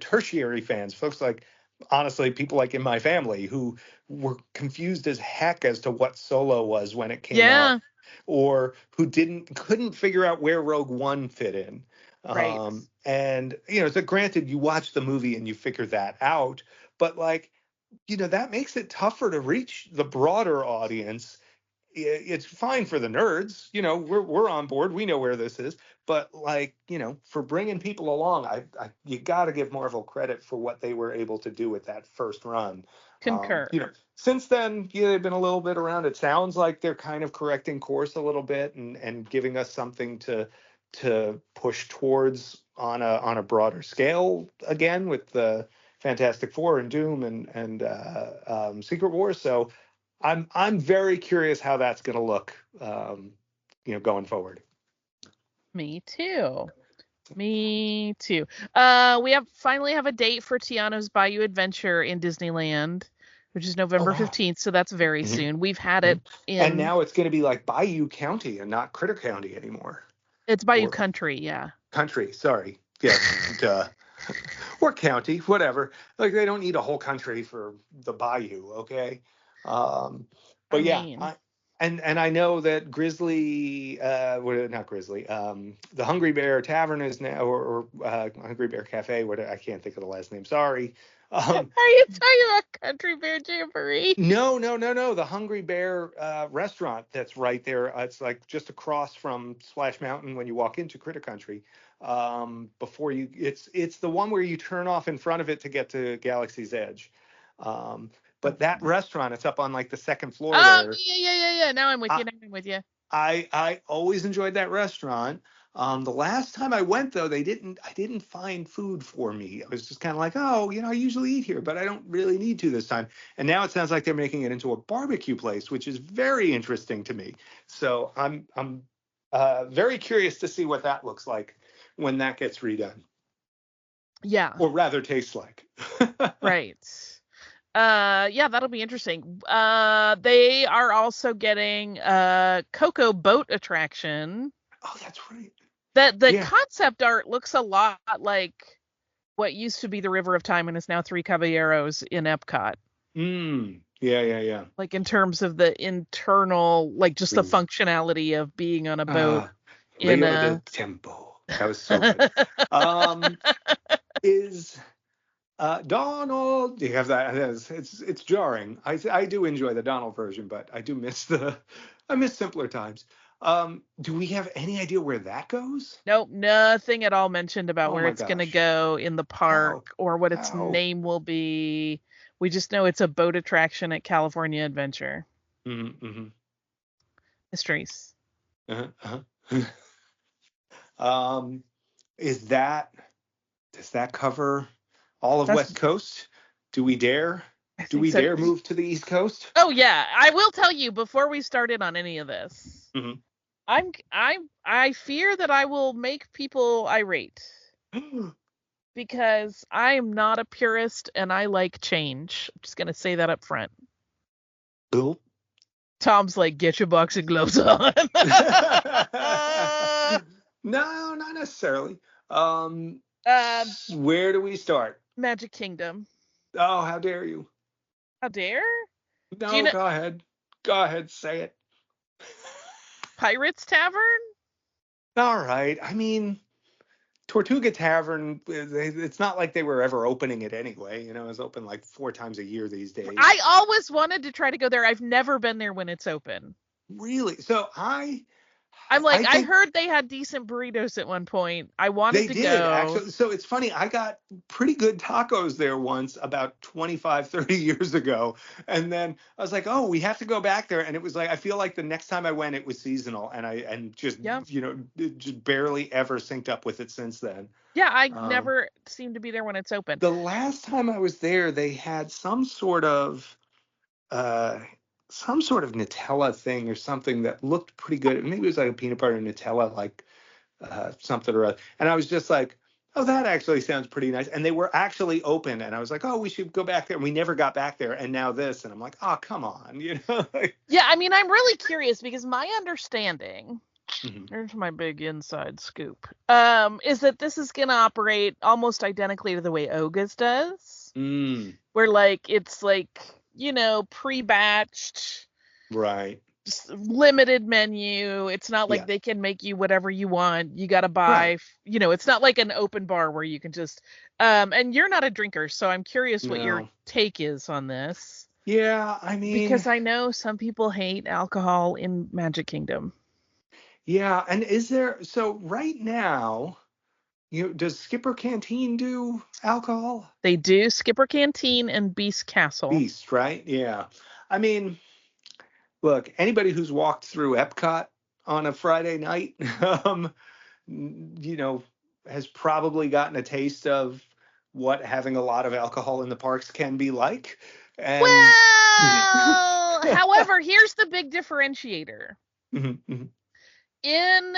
tertiary fans, folks like, honestly, people like in my family who were confused as heck as to what Solo was when it came out, Yeah. or who couldn't figure out where Rogue One fit in. Right. And so granted, you watch the movie and you figure that out, but like, that makes it tougher to reach the broader audience. It's fine for the nerds, we're on board, we know where this is, but like, for bringing people along, you got to give Marvel credit for what they were able to do with that first run. Concur. Since then, they've been a little bit around. It sounds like they're kind of correcting course a little bit, and giving us something to push towards on a broader scale again, with the Fantastic Four and Doom and Secret Wars. So I'm very curious how that's going to look, going forward. Me too. Me too. We finally have a date for Tiano's Bayou Adventure in Disneyland, which is November 15th, so that's very soon. We've had it in... And now it's going to be like Bayou County and not Critter County anymore. It's Bayou Country, yeah. Country, sorry. Yeah, duh. Or county, whatever. Like, they don't need a whole country for the Bayou, okay? And I know that Grizzly, not Grizzly, the Hungry Bear Tavern is now, or Hungry Bear Cafe, I can't think of the last name, sorry. Are you talking about Country Bear Jamboree? No. The Hungry Bear restaurant that's right there. It's like just across from Splash Mountain when you walk into Critter Country. It's the one where you turn off in front of it to get to Galaxy's Edge. But that restaurant, it's up on like the second floor there. Yeah. Now I'm with you. I always enjoyed that restaurant. The last time I went, though, I didn't find food for me. I was just kind of like, oh, I usually eat here, but I don't really need to this time. And now it sounds like they're making it into a barbecue place, which is very interesting to me. So I'm very curious to see what that looks like when that gets redone. Yeah. Or rather tastes like. Right. Yeah, that'll be interesting. They are also getting Coco boat attraction. Oh, that's right. The concept art looks a lot like what used to be the River of Time and is now Three Caballeros in Epcot. Yeah. Like in terms of the internal, like just the functionality of being on a boat. Rio del Tempo. That was so good. Is Donald? Do you have that? It's jarring. I do enjoy the Donald version, but I do miss simpler times. Do we have any idea where that goes? Nope, nothing at all mentioned about where it's going to go in the park or what its name will be. We just know it's a boat attraction at California Adventure. Mm-hmm. Mysteries. Does that cover all of West Coast? Do we dare? Do we dare move to the East Coast? Oh yeah, I will tell you before we started on any of this. Mm-hmm. I fear that I will make people irate because I am not a purist and I like change. I'm just gonna say that up front. Cool. Tom's like, get your boxing gloves on. No, not necessarily. Um, Where do we start? Magic Kingdom. Oh, how dare you? How dare? Do you No, know go ahead. Go ahead, say it. Pirates Tavern? All right. I mean, Tortuga Tavern, it's not like they were ever opening it anyway. It's open like 4 times a year these days. I always wanted to try to go there. I've never been there when it's open. Really? So I'm like, I think heard they had decent burritos at one point. I wanted to they did, go. actually. So it's funny. I got pretty good tacos there once about 25, 30 years ago. And then I was like, oh, we have to go back there. And it was like, I feel like the next time I went, it was seasonal. And just, Yep. just barely ever synced up with it since then. Yeah, I never seem to be there when it's open. The last time I was there, they had some sort of Nutella thing or something that looked pretty good. Maybe it was like a peanut butter Nutella, like something or other. And I was just like, oh, that actually sounds pretty nice. And they were actually open. And I was like, oh, we should go back there. And we never got back there. And now this. And I'm like, oh, come on. Yeah, I mean, I'm really curious because my understanding, Mhm. here's my big inside scoop, is that this is going to operate almost identically to the way Oga's does. Where, like, it's like, pre-batched. Right. Limited menu. It's not like they can make you whatever you want. You got to buy, it's not like an open bar where you can just, and you're not a drinker, so I'm curious what your take is on this. Yeah, I mean, because I know some people hate alcohol in Magic Kingdom. Yeah, and so right now, does Skipper Canteen do alcohol? They do. Skipper Canteen and Beast Castle. Beast, right? Yeah. I mean, look, anybody who's walked through Epcot on a Friday night, has probably gotten a taste of what having a lot of alcohol in the parks can be like. And well, however, here's the big differentiator. In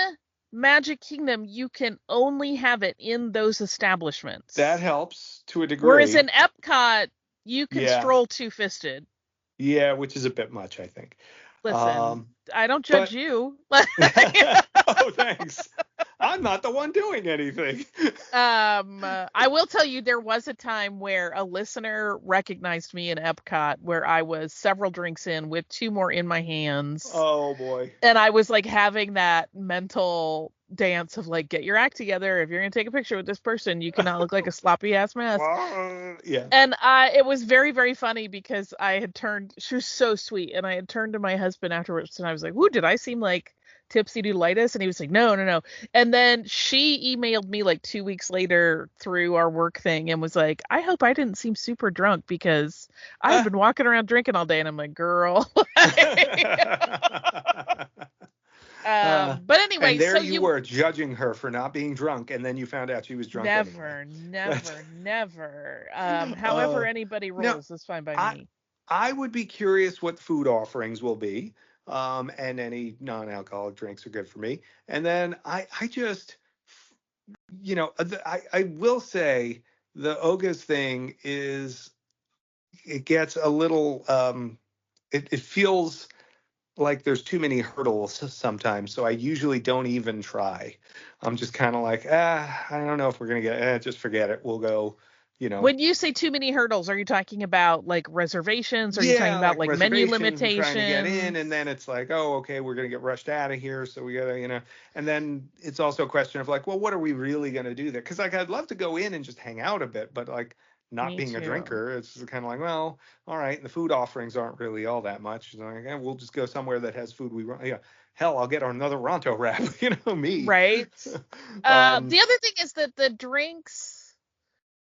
Magic Kingdom, you can only have it in those establishments. That helps to a degree. Whereas in Epcot, you can stroll two-fisted. Yeah, which is a bit much, I think. Listen, I don't judge you. Oh, thanks. I'm not the one doing anything. I will tell you, there was a time where a listener recognized me in Epcot where I was several drinks in with 2 more in my hands. Oh, boy. And I was like having that mental dance of like, get your act together. If you're going to take a picture with this person, you cannot look like a sloppy ass mess. Yeah. And it was very, very funny because she was so sweet. And I had turned to my husband afterwards and I was like, ooh, did I seem like tipsy doodleitis? And he was like, no. And then she emailed me like 2 weeks later through our work thing and was like, I hope I didn't seem super drunk because I've been walking around drinking all day. And I'm like, girl. But anyway, and there so you were judging her for not being drunk, and then you found out she was drunk. Never. However anybody rolls is fine by me. I would be curious what food offerings will be. And any non-alcoholic drinks are good for me. And then I just, I will say the Oga's thing is, it gets a little, it feels like there's too many hurdles sometimes. So I usually don't even try. I'm just kind of like, I don't know if we're going to get, just forget it. We'll go. When you say too many hurdles, are you talking about like reservations? Are you talking about like menu limitations? Trying to get in, and then it's like, oh, okay, we're gonna get rushed out of here, so we gotta, and then it's also a question of like, well, what are we really gonna do there? Because like, I'd love to go in and just hang out a bit, but like, not being a drinker, it's kind of like, well, all right, and the food offerings aren't really all that much. So like, we'll just go somewhere that has food we want. Yeah, hell, I'll get another Ronto wrap. Me. Right. The other thing is that the drinks.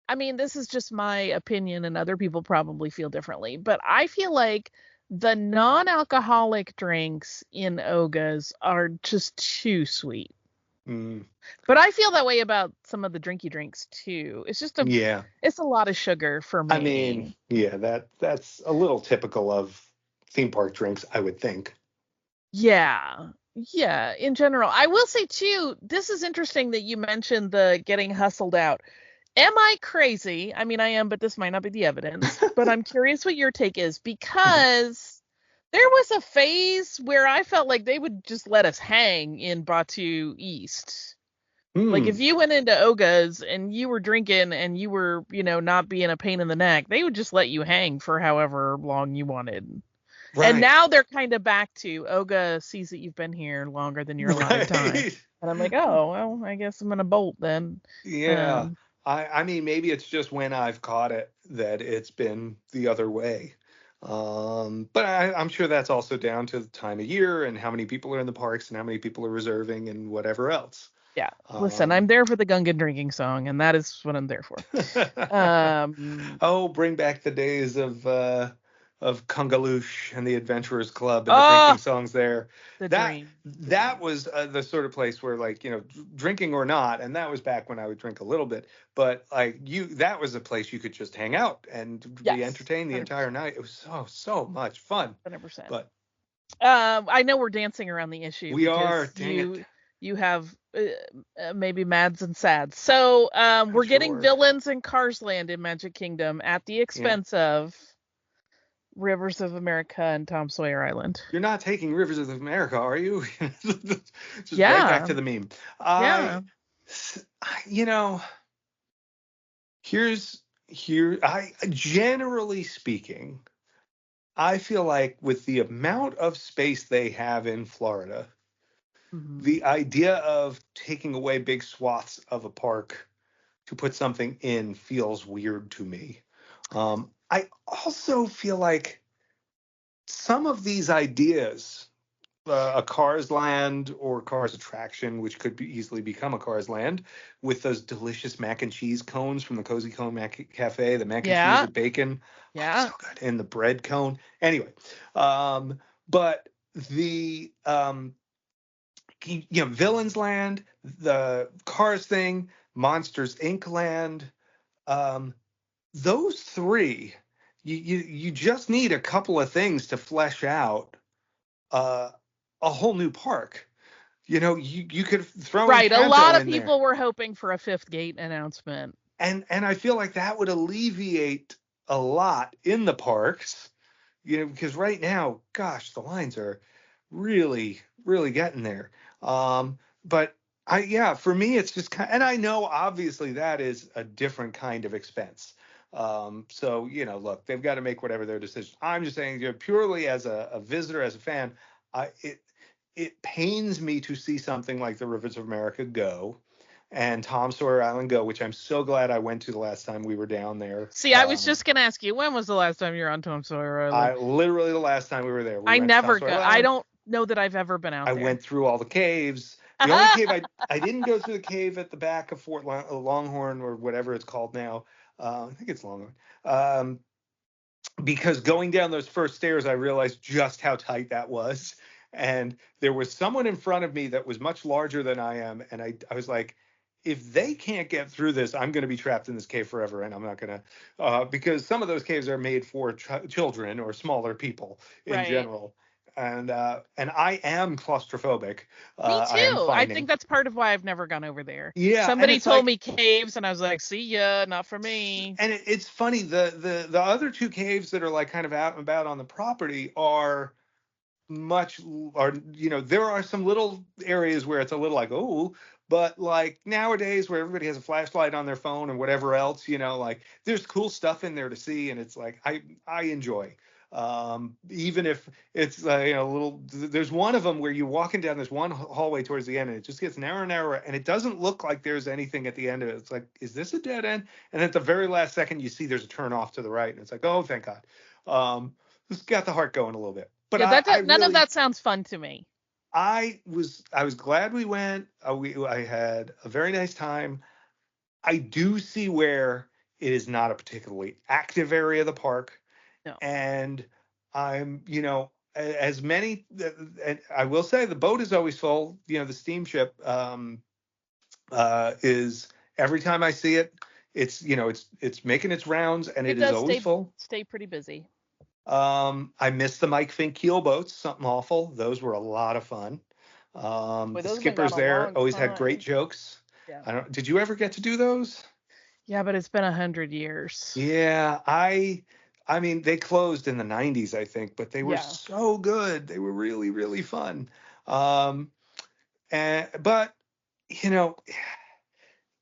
I mean, this is just my opinion and other people probably feel differently, but I feel like the non-alcoholic drinks in Oga's are just too sweet. But I feel that way about some of the drinky drinks too. It's just it's a lot of sugar for me. I mean, that's a little typical of theme park drinks, I would think. Yeah, in general. I will say too, this is interesting that you mentioned the getting hustled out. Am I crazy? I mean, I am, but this might not be the evidence. But I'm curious what your take is, because There was a phase where I felt like they would just let us hang in Batu East. Like if you went into Oga's and you were drinking and you were, not being a pain in the neck, they would just let you hang for however long you wanted. Right. And now they're kind of back to Oga sees that you've been here longer than your allotted time. And I'm like, oh, well, I guess I'm going to bolt then. Yeah. I mean, maybe it's just when I've caught it that it's been the other way. But I'm sure that's also down to the time of year and how many people are in the parks and how many people are reserving and whatever else. Yeah. Listen, I'm there for the Gungan drinking song, and that is what I'm there for. Oh, bring back the days of Kungaloosh and the Adventurers Club and the drinking songs there. That was the sort of place where, like, drinking or not, and that was back when I would drink a little bit, but like that was a place you could just hang out and be entertained the 100%. Entire night. It was so much fun. 100%. But I know we're dancing around the issue. We are. Dang it. You have maybe Mads and Sads. So we're getting villains in Cars Land in Magic Kingdom at the expense of Rivers of America and Tom Sawyer Island. You're not taking Rivers of America, are you? Just right back to the meme. Generally speaking, I feel like with the amount of space they have in Florida, the idea of taking away big swaths of a park to put something in feels weird to me. I also feel like some of these ideas, a Cars Land or Cars Attraction, which could easily become a Cars Land, with those delicious mac and cheese cones from the Cozy Cone Cafe, the mac and cheese with bacon, so good, and the bread cone. Anyway, but the Villains Land, the Cars thing, Monsters Inc. Land, those three, you just need a couple of things to flesh out a whole new park. You could throw in Kanto a lot of in people there. Were hoping for a fifth gate announcement, and I feel like that would alleviate a lot in the parks, because right now, gosh, the lines are really getting there. But for me, it's just and I know obviously that is a different kind of expense. So, look, they've got to make whatever their decision. I'm just saying, purely as a visitor, as a fan, it pains me to see something like the Rivers of America go and Tom Sawyer Island go, which I'm so glad I went to the last time we were down there. See, I was just going to ask you, when was the last time you were on Tom Sawyer Island? Literally the last time we were there. I never go. I don't know that I've ever been out there. I went through all the caves. The only cave I didn't go through the cave at the back of Fort Longhorn or whatever it's called now. I think it's Longhorn. Because going down those first stairs, I realized just how tight that was. And there was someone in front of me that was much larger than I am. And I was like, if they can't get through this, I'm going to be trapped in this cave forever. And I'm not going to, because some of those caves are made for children or smaller people in general. And I am claustrophobic. Me too. I think that's part of why I've never gone over there. Yeah. Somebody told me caves, and I was like, "See ya, not for me." And it's funny. The other two caves that are like kind of out and about on the property are there are some little areas where it's a little like, oh, but like nowadays where everybody has a flashlight on their phone and whatever else, like there's cool stuff in there to see, and it's like I enjoy. Even if it's a little, there's one of them where you're walking down this one hallway towards the end and it just gets narrower and narrower and it doesn't look like there's anything at the end of it. It's like, is this a dead end? And at the very last second you see there's a turn off to the right and it's like, oh, thank God. It's got the heart going a little bit. But none of that sounds fun to me. I was glad we went. I had a very nice time. I do see where it is not a particularly active area of the park. No. And I'm, as many, and I will say the boat is always full. The steamship is, every time I see it, it's making its rounds and it is always full. Stay pretty busy. I missed the Mike Fink keel boats, something awful. Those were a lot of fun. The skippers there always had great jokes. Yeah. Did you ever get to do those? Yeah, but it's been 100 years. Yeah, I mean, they closed in the 90s, I think, but they were Yeah. so good. They were really, really fun. Um, but you know,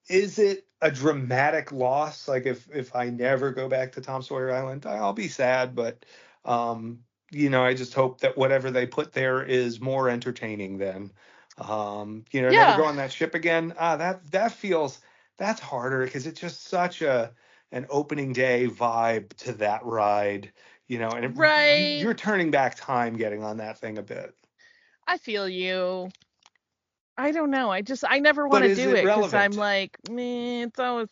is it a dramatic loss? Like if I never go back to Tom Sawyer Island, I'll be sad, but I just hope that whatever they put there is more entertaining than never Yeah. go on that ship again. That feels that's harder because it's just such an opening day vibe to that ride, and Right. you're turning back time getting on that thing a bit. I feel you. I don't know. I never want But to is do it it because I'm relevant? like, man, it's always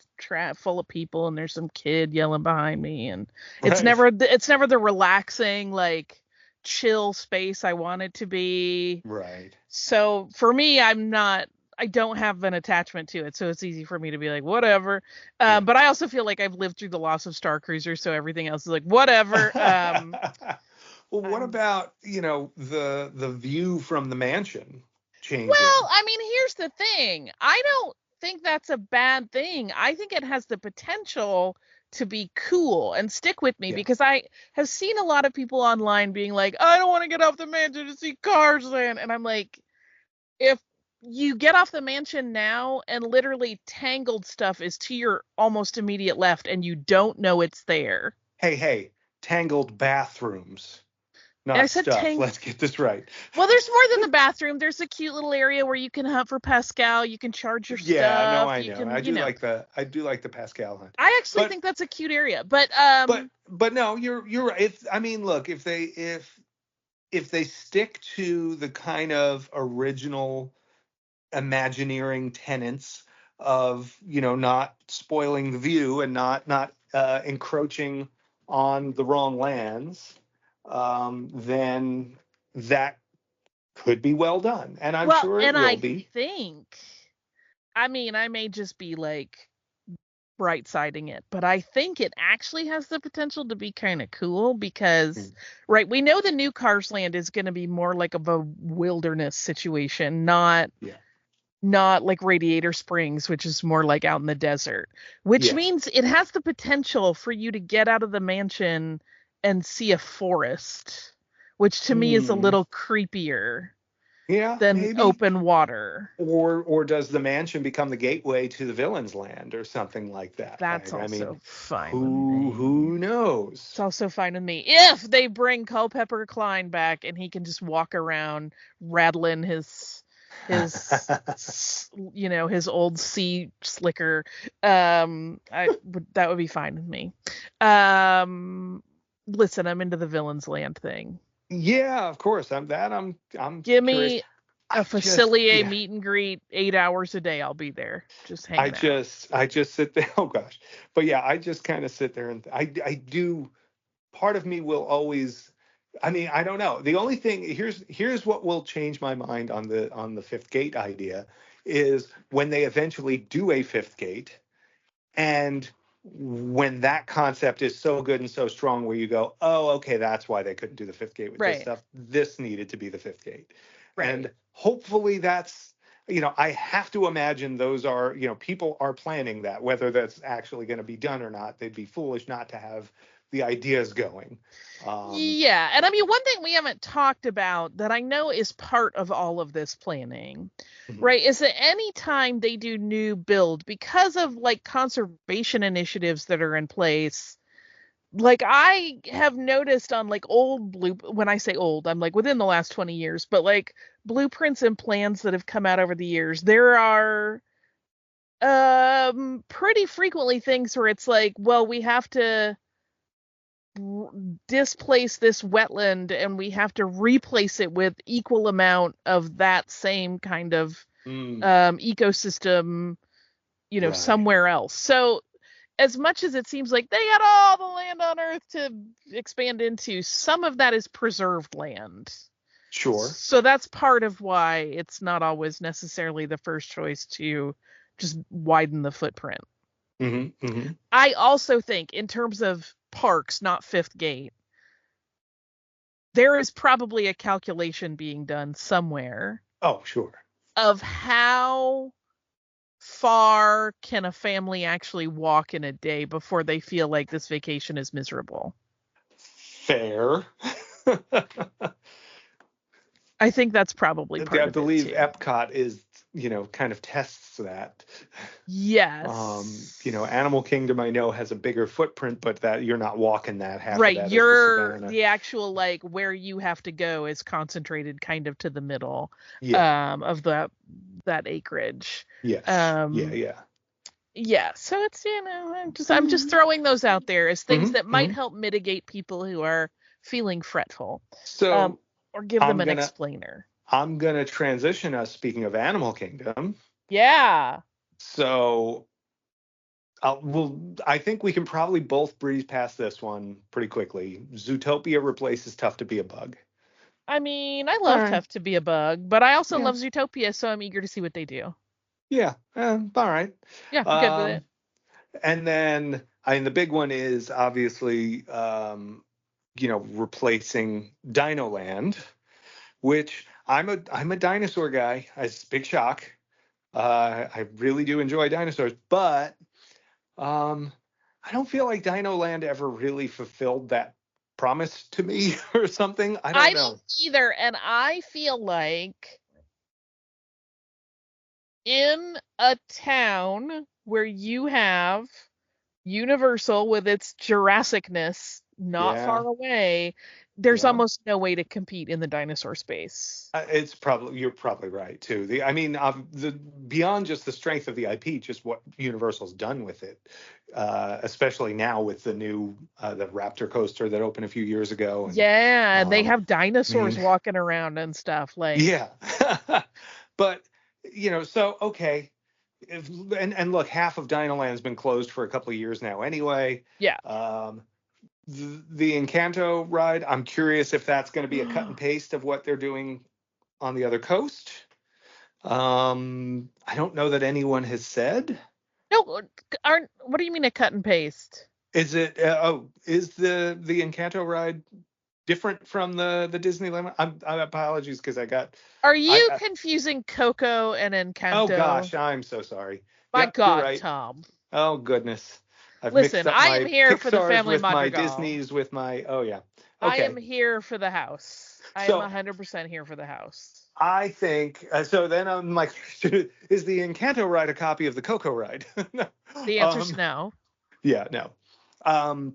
full of people and there's some kid yelling behind me, and Right. it's never the relaxing, like, chill space I want it to be. Right. So for me, I don't have an attachment to it, so it's easy for me to be like, whatever. Yeah. But I also feel like I've lived through the loss of Star Cruiser, so everything else is like, whatever. Well, what I'm about, the view from the mansion changing? Well, I mean, here's the thing. I don't think that's a bad thing. I think it has the potential to be cool and stick with me Yeah. because I have seen a lot of people online being like, I don't want to get off the mansion to see Cars Land. And I'm like, if you get off the mansion now and literally Tangled stuff is to your almost immediate left and you don't know it's there. Hey, tangled bathrooms, And I not said stuff. Tang Let's get this right. Well, there's more than the bathroom. There's a cute little area where you can hunt for Pascal. You can charge your Yeah, no, stuff. I You know. can, you know. I do like the Pascal hunt. I actually But think that's a cute area. But but no, you're right. I mean, look, if they stick to the kind of original Imagineering tenets of not spoiling the view and not encroaching on the wrong lands, then that could be well done, and I'm well, sure it and will I be. think, I mean, I may just be like bright siding it, but I think it actually has the potential to be kind of cool because, Mm. right, we know the new Cars Land is going to be more like of a wilderness situation, not Yeah, like Radiator Springs, which is more like out in the desert, which yeah. means it has the potential for you to get out of the mansion and see a forest, which to me is a Hmm. little creepier Yeah, than maybe. open water. Or does the mansion become the gateway to the villain's land or something like that? That's I mean, also fine with who me. It's knows? also fine with me if they bring Culpepper Klein back and he can just walk around rattling his his old sea slicker. That would be fine with me. um Listen, I'm into the villain's land thing. Yeah, of course. I'm Give curious. me a I just Facilier yeah. meet and greet, 8 hours a day. I'll be there just I hanging out. just I just sit there. Oh gosh. But yeah, I just kind of sit there and I do part of me will always I mean, I don't know. The only thing here's what will change my mind on the fifth gate idea is when they eventually do a fifth gate. And when that concept is so good and so strong, where you go, oh, okay, that's why they couldn't do the fifth gate with this Right. stuff. This needed to be the fifth gate. Right. And hopefully that's, I have to imagine those are, people are planning that, whether that's actually going to be done or not. They'd be foolish not to have the ideas going. Um, Yeah, and I mean, one thing we haven't talked about that I know is part of all of this planning, mhm. right, is that any time they do new build, because of like conservation initiatives that are in place, like I have noticed on like old when I say old, I'm like within the last 20 years, but like blueprints and plans that have come out over the years, there are pretty frequently things where it's like, well, we have to displace this wetland and we have to replace it with equal amount of that same kind of Mm, ecosystem, right. somewhere else. So as much as it seems like they had all the land on earth to expand into, some of that is preserved land. Sure. So that's part of why it's not always necessarily the first choice to just widen the footprint. Hmm. Hmm. I also think in terms of parks, not Fifth Gate, there is probably a calculation being done somewhere Oh, sure. of how far can a family actually walk in a day before they feel like this vacation is miserable. Fair. I think that's probably part I of it believe too. Epcot is, kind of tests that. Yes. Animal Kingdom I know has a bigger footprint, but that you're not walking that. Half of Right, that is the savannah. the actual like where you have to go is concentrated kind of to the middle Yeah. of that acreage. Yes. Um Yeah. yeah, so it's I'm just throwing those out there as things that might Hmm. help mitigate people who are feeling fretful. So Or give them I'm an gonna explainer. I'm gonna transition us. Speaking of Animal Kingdom, Yeah. so I think we can probably both breeze past this one pretty quickly. Zootopia replaces Tough to Be a Bug. I mean, I All love right. Tough to Be a Bug, but I also Yeah. love Zootopia, so I'm eager to see what they do. Yeah. All right. Yeah, I'm good with it. And then the big one is obviously replacing Dino Land, which I'm a dinosaur guy. It's a big shock. I really do enjoy dinosaurs, but I don't feel like Dino Land ever really fulfilled that promise to me or something. I don't I know. don't either, and I feel like in a town where you have Universal with its Jurassicness not Yeah. far away, there's Yeah. almost no way to compete in the dinosaur space. You're probably right too. The beyond just the strength of the IP, just what Universal's done with it, especially now with the new the Raptor coaster that opened a few years ago, and Yeah, and they I have dinosaurs mean, walking around and stuff like. yeah, but so okay, and look, half of Dinoland's been closed for a couple of years now anyway. Yeah. Um, the Encanto ride, I'm curious if that's going to be a cut and paste of what they're doing on the other coast. I don't know that anyone has said. No, aren't. What do you mean a cut and paste? Is it? Is the Encanto ride different from the Disneyland? I'm apologies because Are I, you I. confusing Coco and Oh Encanto? gosh, I'm so sorry. My Yep, you're God, right. Tom. Oh goodness, I've mixed Listen, up I am my here for the Pixar's family with my madrigal. Disney's with my. Oh yeah. I am Okay. here for the house. I am So 100% here for the house. I think so. Then I'm like, is the Encanto ride a copy of the Coco ride? No. The answer's no. Yeah, no. Um,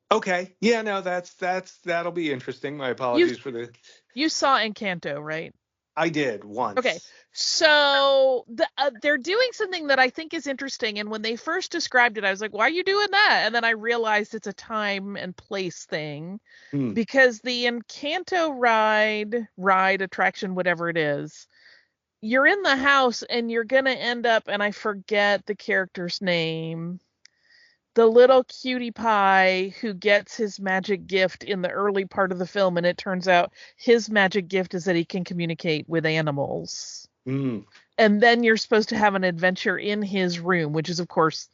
okay. Yeah, no, that'll be interesting. My You apologies for the. you saw Encanto, right? I did Okay. once. So they're doing something that I think is interesting, and when they first described it, I was like, "Why are you doing that?" And then I realized it's a time and place thing Hmm. because the Encanto ride attraction, whatever it is, you're in the house and you're gonna end up, and I forget the character's name, the little cutie pie who gets his magic gift in the early part of the film, and it turns out his magic gift is that he can communicate with animals. Hmm. And then you're supposed to have an adventure in his room, which is of course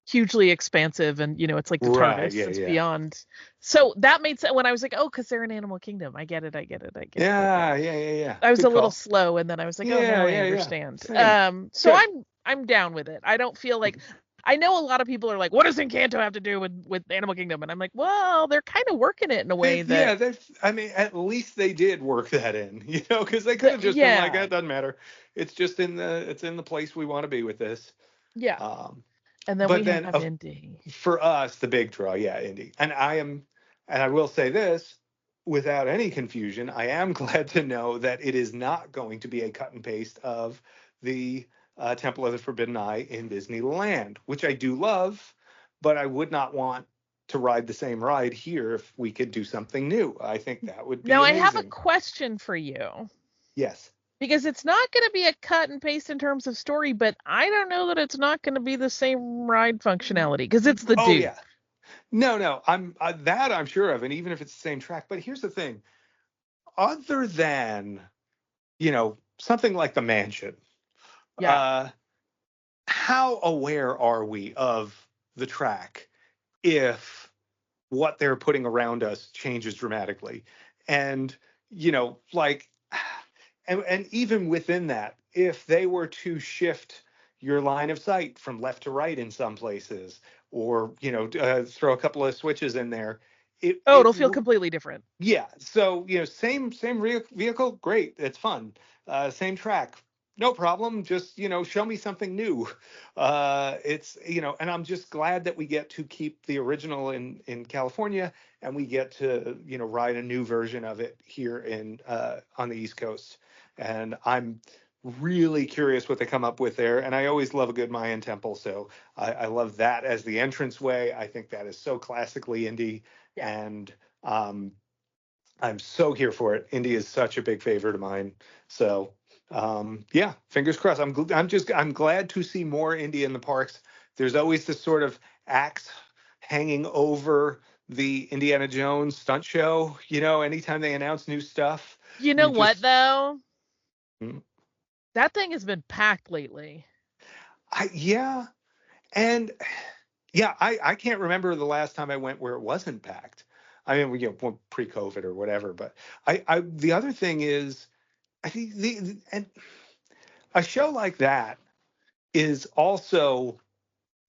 hugely expansive, and it's like the Right. TARDIS. Yeah. It's Yeah. beyond. So that made sense when I was like, oh, because they're an Animal Kingdom. I get it. I get it. I get it. I get Yeah. it. Yeah. Yeah. Yeah. I was a Good little call. slow, and then I was like, oh, Yeah. now I Yeah. Yeah. understand. Same. So Good. I'm down with it. I don't feel like. I know a lot of people are like, what does Encanto have to do with Animal Kingdom? And I'm like, well, they're kind of working it in a way that. I mean, at least they did work that in, because they could have just been like, Yeah. that doesn't matter. It's in the place we want to be with this. Yeah. Um, And then but we then have Indy. for us, the big draw, yeah, Indy. And I will say this without any confusion, I am glad to know that it is not going to be a cut and paste of the Temple of the Forbidden Eye in Disneyland, which I do love, but I would not want to ride the same ride here if we could do something new. I think that would be Now I have a amazing. question for you. Yes. Because it's not going to be a cut and paste in terms of story, but I don't know that it's not going to be the same ride functionality because it's the Oh dude. yeah. No. I'm sure of, and even if it's the same track. But here's the thing: other than something like the mansion, Yeah. how aware are we of the track if what they're putting around us changes dramatically? And like, and even within that, if they were to shift your line of sight from left to right in some places, or throw a couple of switches in there, Oh, it'll feel completely different. Yeah. So, same vehicle, great. It's fun. Same track, no problem. Just, show me something new. It's, and I'm just glad that we get to keep the original in California, and we get to, ride a new version of it here on the East Coast. And I'm really curious what they come up with there. And I always love a good Mayan temple. So I love that as the entranceway. I think that is so classically indie. Yeah. And, I'm so here for it. Indy is such a big favorite of mine. So, yeah, fingers crossed. I'm glad to see more Indy in the parks. There's always this sort of axe hanging over the Indiana Jones stunt show. Anytime they announce new stuff. You know what, just, though? Hmm? That thing has been packed lately. Yeah. And yeah, I can't remember the last time I went where it wasn't packed. I mean, pre-COVID or whatever. But the other thing is, I think and a show like that is also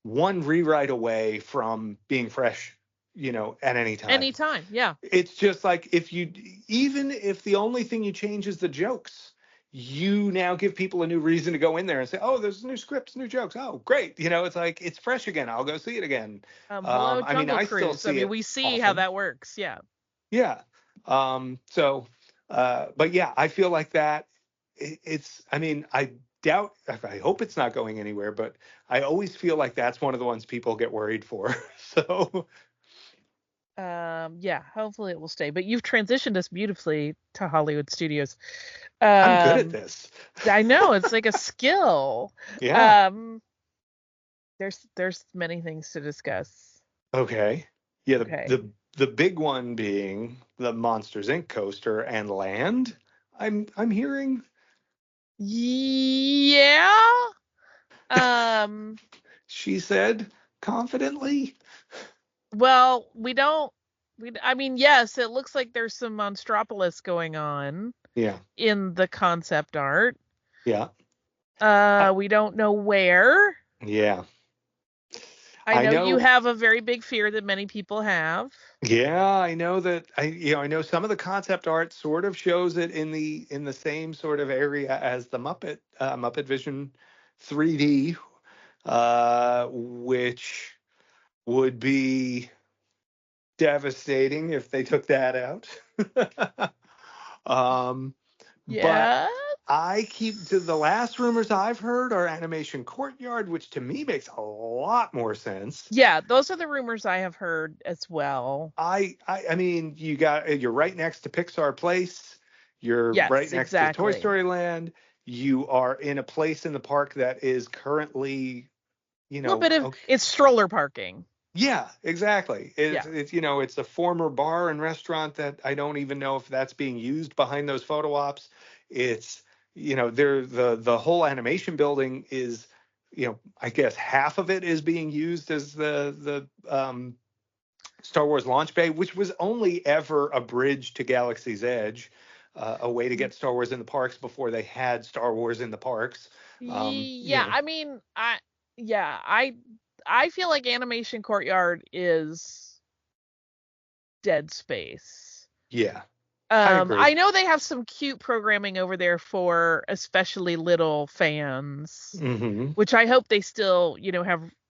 one rewrite away from being fresh, at any time. Anytime, yeah. It's just like even if the only thing you change is the jokes, you now give people a new reason to go in there and say, oh, there's new scripts, new jokes. Oh, great. It's like, it's fresh again. I'll go see it again. Hello, Jungle I Cruise. still see we see often. how that works. Yeah. Yeah. But yeah, I feel like that I doubt, I hope it's not going anywhere, but I always feel like that's one of the ones people get worried for. So, yeah, hopefully it will stay. But you've transitioned us beautifully to Hollywood Studios. I'm good at this. I know, it's like a skill. Yeah. There's many things to discuss. Okay. Yeah. Okay. The big one being the Monsters Inc. coaster and land. I'm hearing. Yeah. She said confidently. Well, I mean, yes, it looks like there's some Monstropolis going on. Yeah. In the concept art. Yeah. We don't know where. Yeah. I know you have a very big fear that many people have. Yeah, I know that. I know some of the concept art sort of shows it in the same sort of area as the Muppet Vision 3D, which would be devastating if they took that out. Yeah. But I keep to the last rumors I've heard are Animation Courtyard, which to me makes a lot more sense. Yeah, those are the rumors I have heard as well. I mean, you're right next to Pixar Place. You're right next to Toy Story Land. You are in a place in the park that is currently, a little bit of it's stroller parking. Yeah, exactly. It's a former bar and restaurant that I don't even know if that's being used behind those photo ops. It's the whole animation building is, I guess half of it is being used as the Star Wars launch bay, which was only ever a bridge to Galaxy's Edge, a way to get Star Wars in the parks before they had Star Wars in the parks. I mean, I feel like Animation Courtyard is dead space. Yeah. I know they have some cute programming over there for especially little fans, which I hope they still,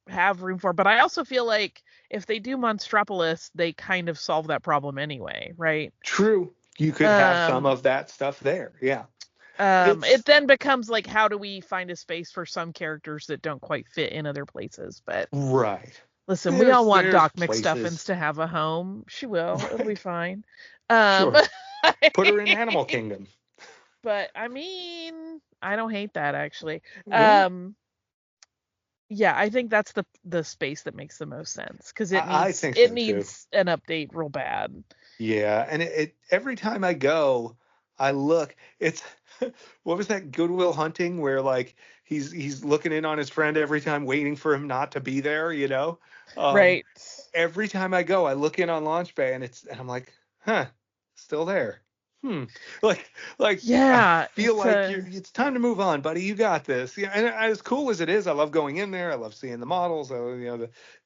have room for. But I also feel like if they do Monstropolis, they kind of solve that problem anyway, right? True. You could have some of that stuff there. Yeah. It then becomes like, how do we find a space for some characters that don't quite fit in other places? But right. Listen, we all want Doc McStuffins to have a home. She will. It'll be fine. Sure. Put her in Animal Kingdom. But I mean, I don't hate that actually. Mm-hmm. Yeah, I think that's the space that makes the most sense because it needs an update real bad. Yeah, and it every time I go, I look. It's what was that Good Will Hunting where like he's looking in on his friend every time, waiting for him not to be there. Right. Every time I go, I look in on Launch Bay and I'm like, huh, still there. Yeah, I feel like it's time to move on, buddy. You got this. Yeah, and as cool as it is, I love going in there. I love seeing the models.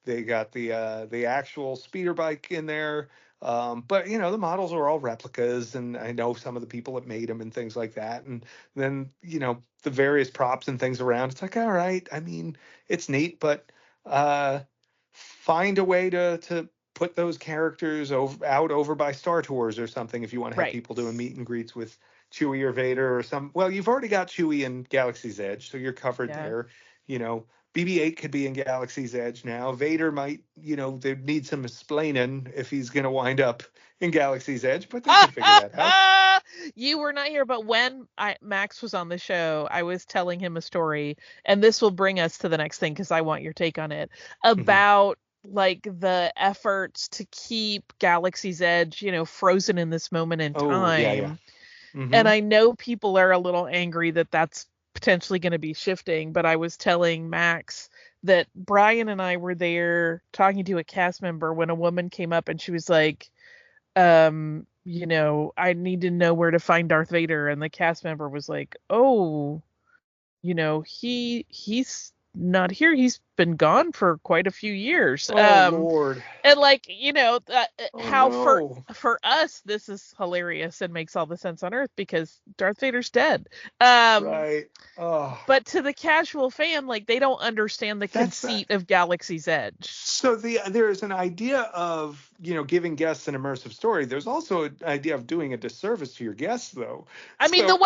They got the actual speeder bike in there. But the models are all replicas, and I know some of the people that made them and things like that. And then the various props and things around. It's like, all right, I mean, it's neat, but find a way to put those characters over by Star Tours or something if you want to have Right. people doing meet and greets with Chewie or Vader or some. Well, you've already got Chewie in Galaxy's Edge, so you're covered Yeah. there. BB-8 could be in Galaxy's Edge now. Vader might, they need some explaining if he's going to wind up in Galaxy's Edge, but they can figure that out. You were not here, but when Max was on the show, I was telling him a story, and this will bring us to the next thing because I want your take on it, about like the efforts to keep Galaxy's Edge, frozen in this moment in time. Yeah. And I know people are a little angry that that's potentially going to be shifting, but I was telling Max that Brian and I were there talking to a cast member when a woman came up and she was like, I need to know where to find Darth Vader. And the cast member was like, oh, he's not here. He's been gone for quite a few years. Lord. And like, for us, this is hilarious and makes all the sense on earth because Darth Vader's dead. Right. Oh. But to the casual fan, like, they don't understand the conceit of Galaxy's Edge. So there's an idea of, giving guests an immersive story. There's also an idea of doing a disservice to your guests, though. I mean, the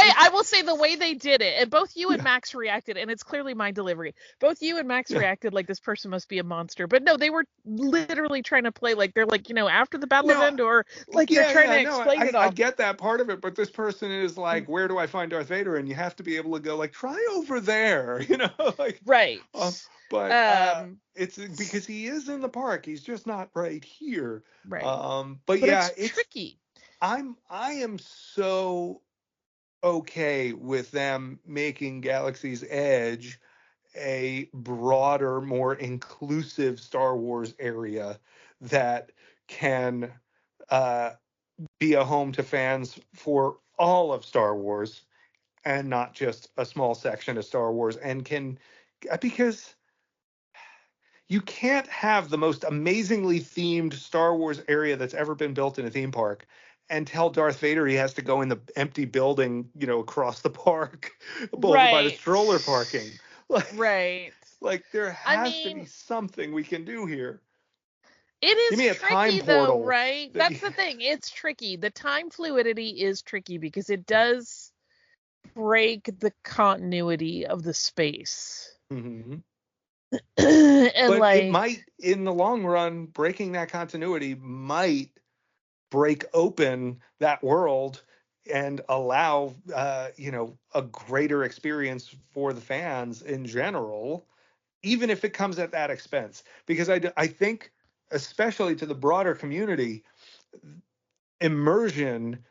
way they did it, and both you and Max reacted, and it's clearly my delivery. Both you and Max reacted like this person must be a monster. But no, they were literally trying to play like they're like, after the Battle of Endor, like they're trying to explain it all. I get that part of it, but this person is like, where do I find Darth Vader? And you have to be able to go like, try over there, like. Right. But it's because he is in the park. He's just not right here. Right. But yeah, it's tricky. I am so okay with them making Galaxy's Edge a broader, more inclusive Star Wars area that can be a home to fans for all of Star Wars and not just a small section of Star Wars, and because you can't have the most amazingly themed Star Wars area that's ever been built in a theme park and tell Darth Vader he has to go in the empty building, across the park, over by the stroller parking. Right. Like there has to be something we can do here. It is Give me a tricky, time portal, though, right? That's the thing. It's tricky. The time fluidity is tricky because it does break the continuity of the space. Mm-hmm. And but it might, in the long run, breaking that continuity might break open that world and allow, a greater experience for the fans in general, even if it comes at that expense. Because I think, especially to the broader community, immersion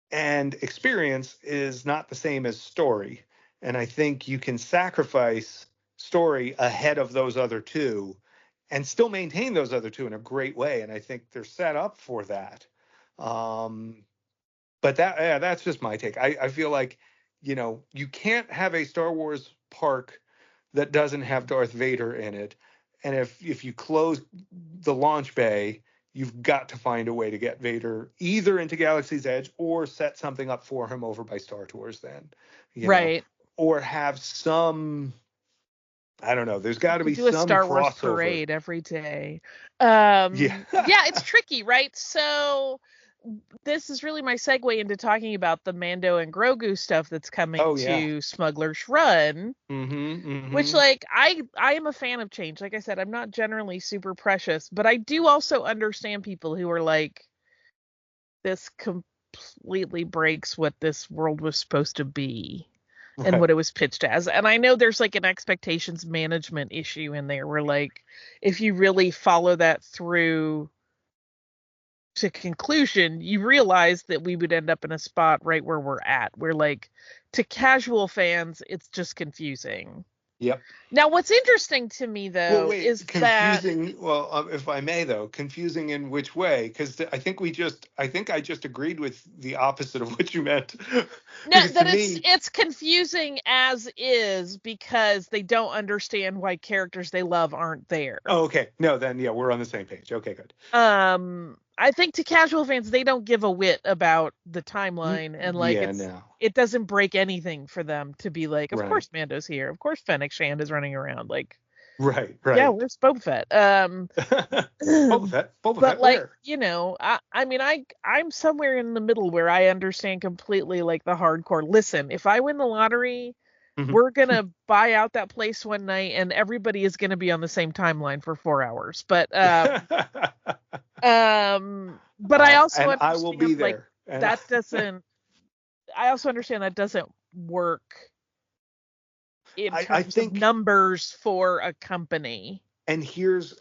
and experience is not the same as story. And I think you can sacrifice story ahead of those other two and still maintain those other two in a great way. And I think they're set up for that. But that's just my take. I feel like, you can't have a Star Wars park that doesn't have Darth Vader in it. And if you close the launch bay, you've got to find a way to get Vader either into Galaxy's Edge or set something up for him over by Star Tours then. Right. Or have some, I don't know, there's got to be some Star Wars crossover. Parade every day. Yeah, it's tricky, right? So this is really my segue into talking about the Mando and Grogu stuff that's coming to Smuggler's Run, which, like, I am a fan of change. Like I said, I'm not generally super precious, but I do also understand people who are like, this completely breaks what this world was supposed to be and what it was pitched as. And I know there's like an expectations management issue in there where, like, if you really follow that through to conclusion, you realize that we would end up in a spot right where we're at, where, like, to casual fans, it's just confusing. Yep. Now, what's interesting to me, though, is confusing. Well, if I may, though, confusing in which way? Because I think I just agreed with the opposite of what you meant. No, that it's confusing as is because they don't understand why characters they love aren't there. Oh, okay. No, then yeah, we're on the same page. Okay, good. I think to casual fans, they don't give a whit about the timeline, and like Yeah, no. it doesn't break anything for them to be like, of Right. course Mando's here, of course Fennec Shand is running around, like, Right. yeah, Right. where's Boba Fett? Boba Fett. Boba But Fett. like, Where? I mean, I'm somewhere in the middle where I understand completely like the hardcore. Listen, if I win the lottery, Mhm. we're gonna buy out that place one night, and everybody is gonna be on the same timeline for 4 hours. But I also And I will be understand like there. And that doesn't. I also understand that doesn't work in I terms of think, numbers for a company. and here's,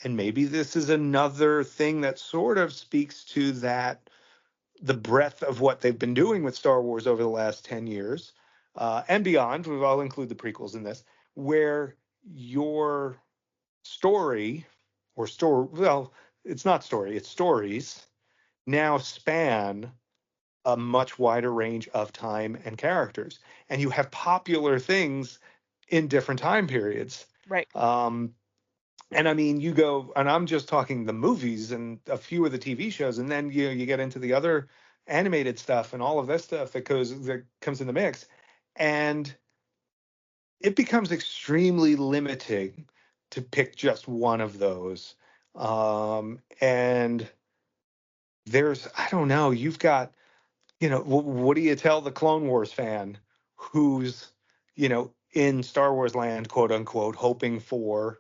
and maybe this is another thing that sort of speaks to that, the breadth of what they've been doing with Star Wars over the last 10 years and beyond. I'll include the prequels in this, where your story well, it's not story, it's stories now span a much wider range of time and characters. And you have popular things in different time periods. Right. And I mean, you go, and I'm just talking the movies and a few of the TV shows, and then you get into the other animated stuff and all of this stuff that comes in the mix, and it becomes extremely limiting to pick just one of those. And I don't know, you've got, what do you tell the Clone Wars fan who's, in Star Wars land, quote unquote, hoping for,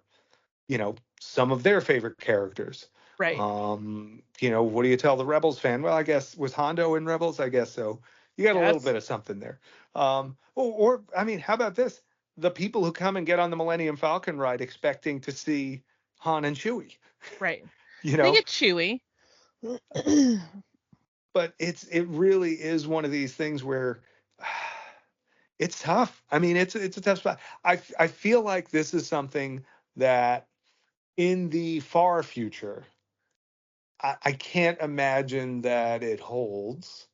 some of their favorite characters? Right. What do you tell the Rebels fan? Well, I guess, was Hondo in Rebels? I guess so. You got a little Yes. bit of something there. Or I mean, how about this? The people who come and get on the Millennium Falcon ride expecting to see Han and Chewie, Right. you They know, get chewy. but it really is one of these things where it's tough. I mean, it's a tough spot. I feel like this is something that in the far future, I can't imagine that it holds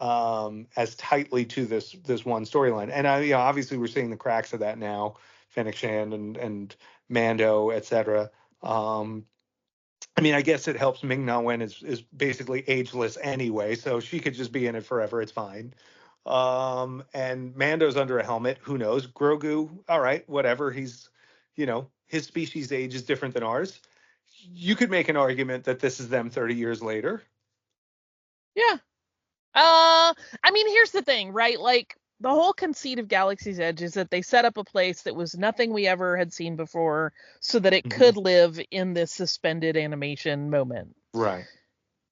as tightly to this one storyline. And obviously we're seeing the cracks of that now, Fennec Shand and Mando, etc. I mean, I guess it helps Ming Na Wen is basically ageless anyway, so she could just be in it forever. It's fine. And Mando's under a helmet. Who knows? Grogu, all right, whatever. He's, his species age is different than ours. You could make an argument that this is them 30 years later. Yeah. I mean, here's the thing, right? Like, the whole conceit of Galaxy's Edge is that they set up a place that was nothing we ever had seen before so that it could live in this suspended animation moment. Right.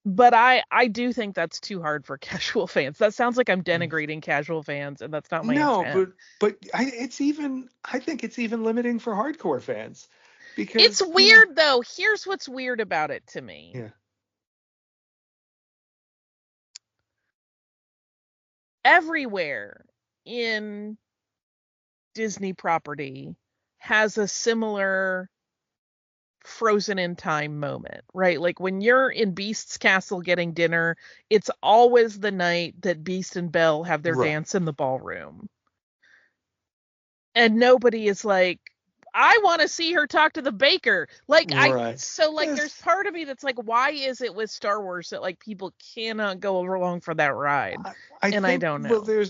But I do think that's too hard for casual fans. That sounds like I'm denigrating casual fans, and that's not my No, intent. I think it's even limiting for hardcore fans It's because, weird, though. Here's what's weird about it to me. yeah. Everywhere in Disney property has a similar frozen in time moment, right? Like when you're in Beast's castle getting dinner, it's always the night that Beast and Belle have their Right. dance in the ballroom. And nobody is like, I want to see her talk to the baker. Like, Right. there's part of me that's like, why is it with Star Wars that like people cannot go along for that ride? I And think, I don't know. well,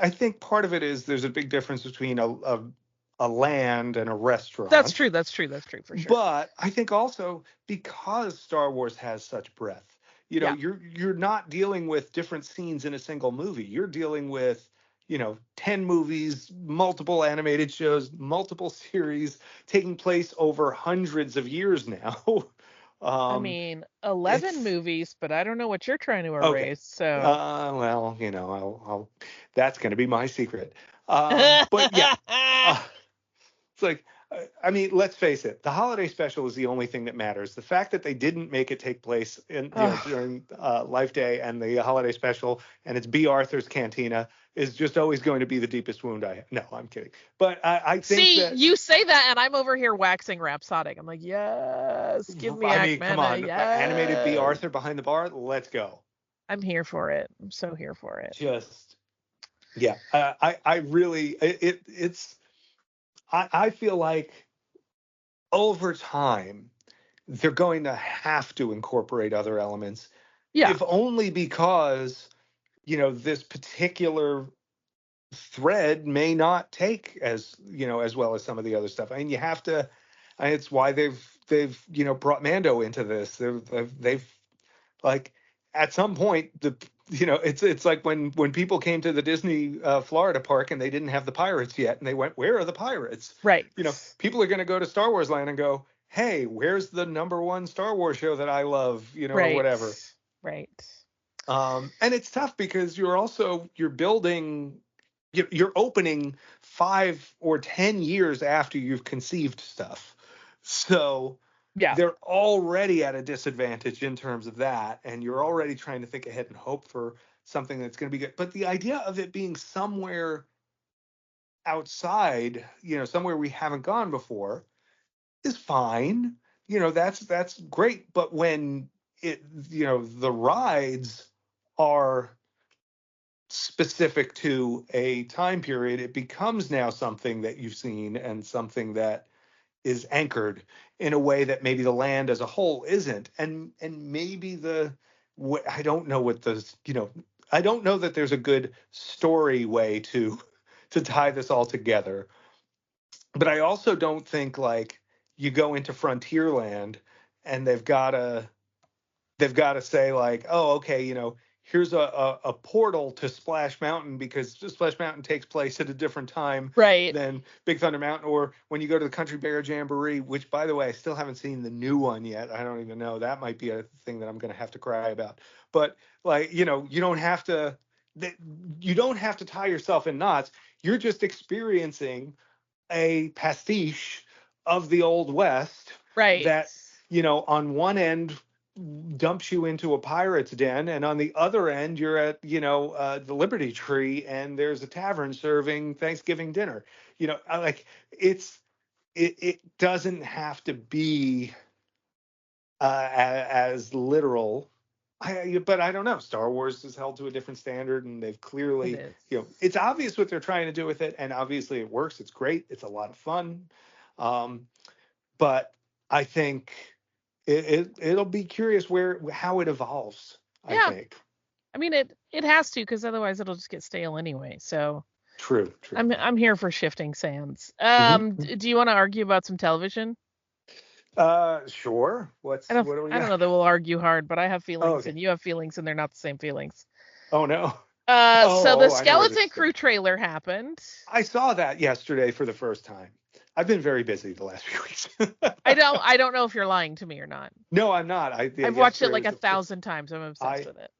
I think part of it is there's a big difference between a land and a restaurant. That's true for sure. But I think also because Star Wars has such breadth, Yeah. you're not dealing with different scenes in a single movie. You're dealing with, 10 movies, multiple animated shows, multiple series taking place over hundreds of years now. I mean, 11 movies, but I don't know what you're trying to erase. Okay. So, Well, I'll that's going to be my secret. But yeah, it's like, I mean, let's face it. The holiday special is the only thing that matters. The fact that they didn't make it take place during Life Day and the holiday special, and it's B. Arthur's Cantina, is just always going to be the deepest wound I have. No, I'm kidding. But I think that you say that, and I'm over here waxing rhapsodic. I'm like, yes, give me I mean, come on, yes. animated B. Arthur behind the bar. Let's go. I'm here for it. I'm so here for it. Just, yeah. I really, it's. I feel like over time, they're going to have to incorporate other elements, Yeah. if only because, this particular thread may not take as well as some of the other stuff. And you have to, and it's why they've brought Mando into this. They've like, at some point, it's like when people came to the Disney Florida park and they didn't have the pirates yet, and they went, where are the pirates? Right. People are going to go to Star Wars Land and go, hey, where's the #1 Star Wars show that I love, or whatever. Right. And it's tough because you're building, you're opening 5 or 10 years after you've conceived stuff. So Yeah. they're already at a disadvantage in terms of that. And you're already trying to think ahead and hope for something that's going to be good. But the idea of it being somewhere outside, somewhere we haven't gone before is fine. That's great. But when the rides are specific to a time period, it becomes now something that you've seen and something that is anchored in a way that maybe the land as a whole isn't. And maybe I don't know what I don't know that there's a good story way to tie this all together. But I also don't think like you go into Frontierland and they've got to say like, oh, okay, here's a portal to Splash Mountain because Splash Mountain takes place at a different time than Big Thunder Mountain. Or when you go to the Country Bear Jamboree, which, by the way, I still haven't seen the new one yet. I don't even know. That might be a thing that I'm going to have to cry about. But like, you don't have to tie yourself in knots. You're just experiencing a pastiche of the Old West that, on one end dumps you into a pirate's den, and on the other end you're at the Liberty Tree and there's a tavern serving Thanksgiving dinner. Like it doesn't have to be as literal. But I don't know. Star Wars is held to a different standard, and they've clearly, it's obvious what they're trying to do with it, and obviously it works. It's great. It's a lot of fun. But I think it'll be curious how it evolves. I think. I mean, it has to, because otherwise it'll just get stale anyway. So true. I'm here for shifting sands. Do you want to argue about some television? Sure. I don't know that we'll argue hard, but I have feelings and you have feelings, and they're not the same feelings. Oh no. So the Skeleton Crew trailer happened. I saw that yesterday for the first time. I've been very busy the last few weeks. I don't know if you're lying to me or not. No, I'm not. I've watched it like 1,000 times. I'm obsessed with it.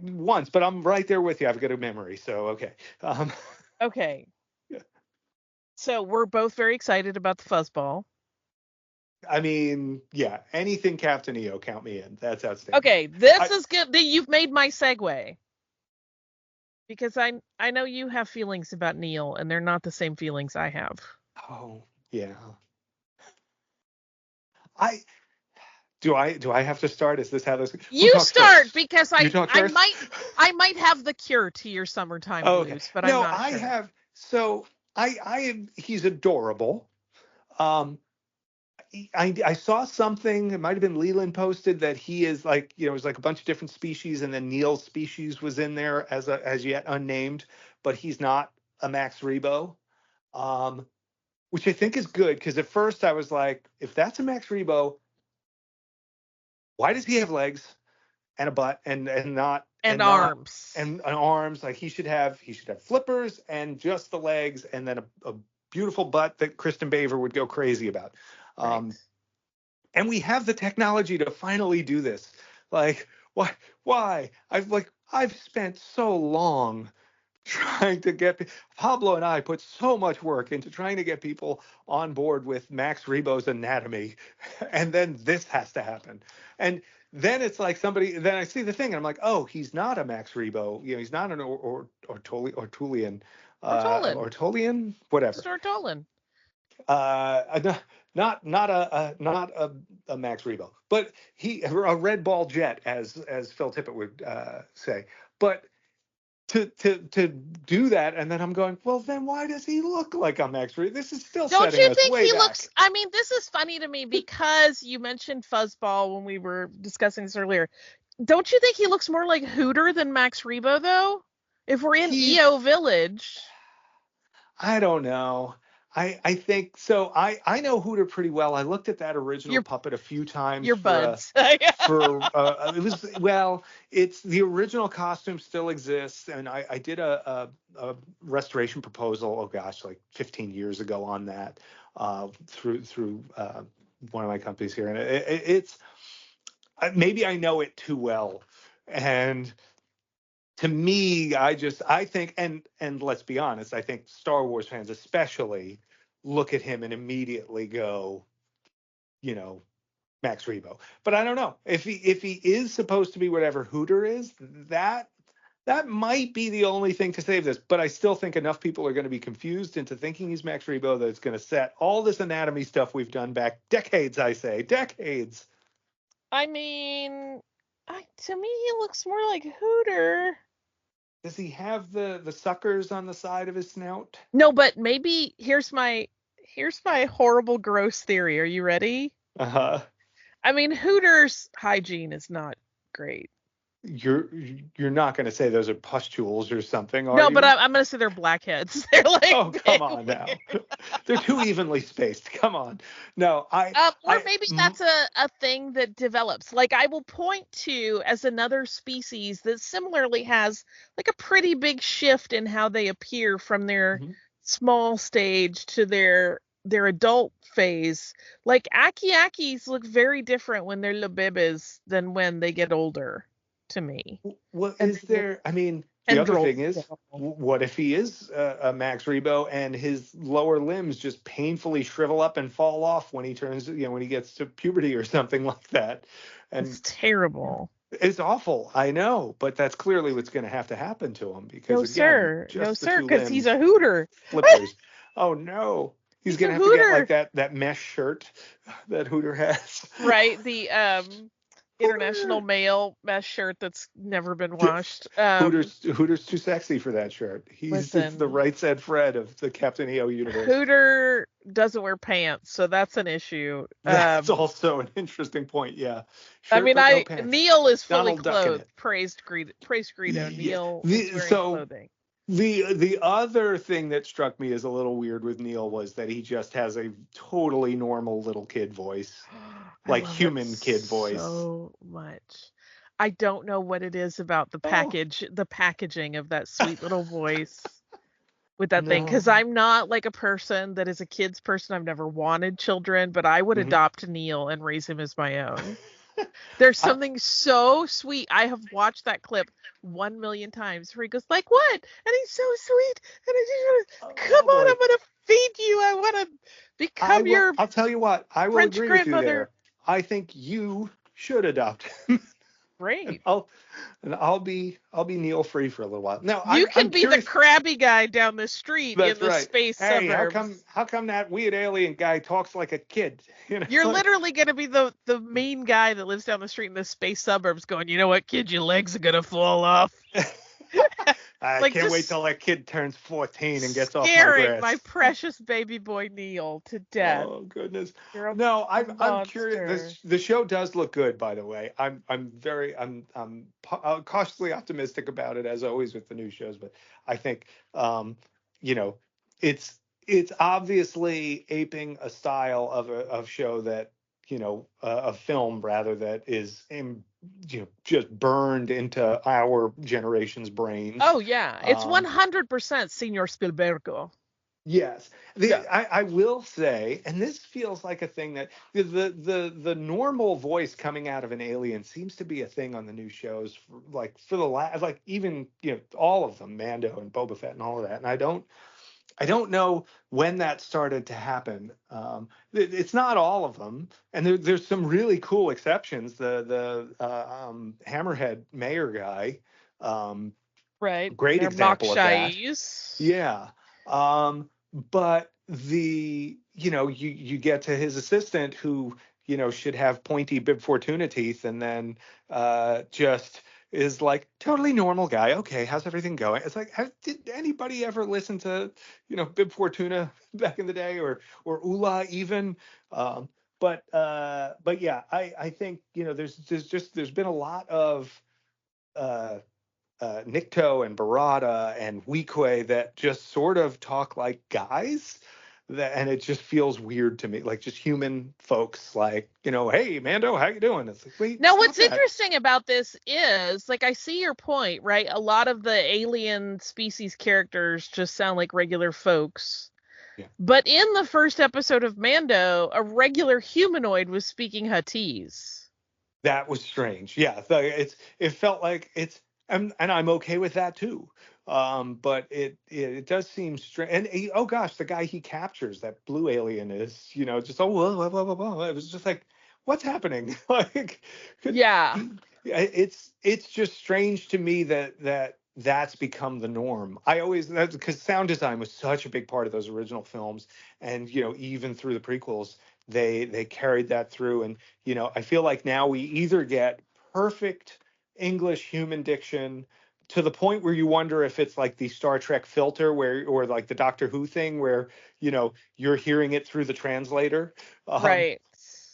Once, but I'm right there with you. I've got a memory, so okay. Okay. Yeah. So we're both very excited about the fuzzball. I mean, yeah, anything Captain EO, count me in. That's outstanding. Okay, this is good. You've made my segue. Because I know you have feelings about Neil, and they're not the same feelings I have. Oh, yeah. Do I have to start? Is this how this? You start, because I might have the cure to your summertime blues, but I'm not sure. I have. So he's adorable. I saw something, it might have been Leland posted, that he is like, it was like a bunch of different species, and then Neil's species was in there as yet unnamed, but he's not a Max Rebo, which I think is good, because at first I was like, if that's a Max Rebo, why does he have legs and a butt and arms and arms? Like he should have flippers and just the legs, and then a beautiful butt that Kristen Baver would go crazy about. And we have the technology to finally do this. Like, why? I've spent so long trying to get Pablo and I put so much work into trying to get people on board with Max Rebo's anatomy, and then this has to happen. And then it's like then I see the thing and I'm like, oh, he's not a Max Rebo. He's not an Ortolian. Ortolian, whatever. Just Ortolan. Not a Max Rebo, but a red ball jet, as Phil Tippett would say. But to do that, and then I'm going, well, then why does he look like a Max Rebo? This is still Don't setting you us think way he back. looks? I mean, this is funny to me because you mentioned Fuzzball when we were discussing this earlier. Don't you think he looks more like Hooter than Max Rebo, though? If we're in EO Village. I don't know. I think so. I know Hooter pretty well. I looked at that original puppet a few times Your for buds. it was, well, it's the original costume still exists, and I did a restoration proposal, oh gosh, like 15 years ago on that through one of my companies here, and it's maybe I know it too well, and to me, I think, and let's be honest, I think Star Wars fans especially look at him and immediately go, Max Rebo. But I don't know if he is supposed to be whatever Hooter is. That might be the only thing to save this. But I still think enough people are going to be confused into thinking he's Max Rebo that it's going to set all this anatomy stuff we've done back decades. I say decades. I mean, to me, he looks more like Hooter. Does he have the suckers on the side of his snout? No, but maybe here's my horrible gross theory. Are you ready? Uh-huh. I mean, Hooter's hygiene is not great. You're not going to say those are pustules or something, are no, you? But I'm going to say they're blackheads. They're like, oh, come on now. They're too evenly spaced. Come on. No, or maybe that's a thing that develops. Like, I will point to as another species that similarly has like a pretty big shift in how they appear from their small stage to their adult phase. Like, Aki-Akis look very different when they're little babies than when they get older, to me. What is there? I mean, the other thing is, what if he is a Max Rebo and his lower limbs just painfully shrivel up and fall off when he turns, when he gets to puberty or something like that? And it's terrible. It's awful, I know, but that's clearly what's going to have to happen to him because no, again, sir, because he's a Hooter. Flippers. Oh no, he's going to have Hooter. to get like that mesh shirt that Hooter has. Right, the international male mesh shirt that's never been washed. Hooter's too sexy for that shirt. He's the right said Fred of the Captain EO universe. Hooter doesn't wear pants, so that's an issue. That's also an interesting point. Yeah. Shirt, I mean, Neil is fully clothed. Praised Greedo. Neil is wearing clothing. The other thing that struck me as a little weird with Neil was that he just has a totally normal little kid voice, like human kid voice. So much. I don't know what it is about the packaging of that sweet little voice with that thing, because I'm not like a person that is a kid's person. I've never wanted children, but I would adopt Neil and raise him as my own. There's something so sweet. I have watched that clip 1 million times where he goes like, what? And he's so sweet. And I just come on, I'm going to feed you. I want to become your I'll tell you what, I will French agree grandmother. With you there. I think you should adopt him. Great. I'll be Neil free for a little while. Now you can be the crabby guy down the street in the space suburbs. How come that weird alien guy talks like a kid? You're literally going to be the mean guy that lives down the street in the space suburbs going, you know what, kid, your legs are going to fall off. I can't wait till that kid turns 14 and gets off my scaring grass. my precious baby boy Neil to death. Oh goodness! No, I'm curious. The show does look good, by the way. I'm cautiously optimistic about it, as always with the new shows. But I think it's obviously aping a style of show that a film rather that is just burned into our generation's brains. Oh yeah, it's 100% Senor Spielbergo. Yes, I will say, and this feels like a thing that the normal voice coming out of an alien seems to be a thing on the new shows, for the last, even all of them, Mando and Boba Fett and all of that, and I don't know when that started to happen. It's not all of them, and there's some really cool exceptions. The Hammerhead mayor guy, right? Great example of that. Yeah, but you get to his assistant who should have pointy Bib Fortuna teeth, and then just is like totally normal guy. Okay, how's everything going? It's like, did anybody ever listen to, Bib Fortuna back in the day, or Ula even? Um, but yeah, I think there's been a lot of uh, Nikto and Barada and Weequay that just sort of talk like guys. And it just feels weird to me, like just human folks, like, hey, Mando, how you doing? It's like, wait, Now, stop what's that. interesting about this is, like, I see your point, right? A lot of the alien species characters just sound like regular folks. Yeah. But in the first episode of Mando, a regular humanoid was speaking Huttese. That was strange. Yeah, it felt like and I'm okay with that too. But it does seem strange. And oh gosh, the guy he captures, that blue alien, is just blah, blah, blah, blah. It was just like, what's happening? Like, Yeah. it's just strange to me that's become the norm. That's because sound design was such a big part of those original films, and even through the prequels, they carried that through. And I feel like now we either get perfect English human diction to the point where you wonder if it's like the Star Trek filter or like the Doctor Who thing where, you're hearing it through the translator. Right.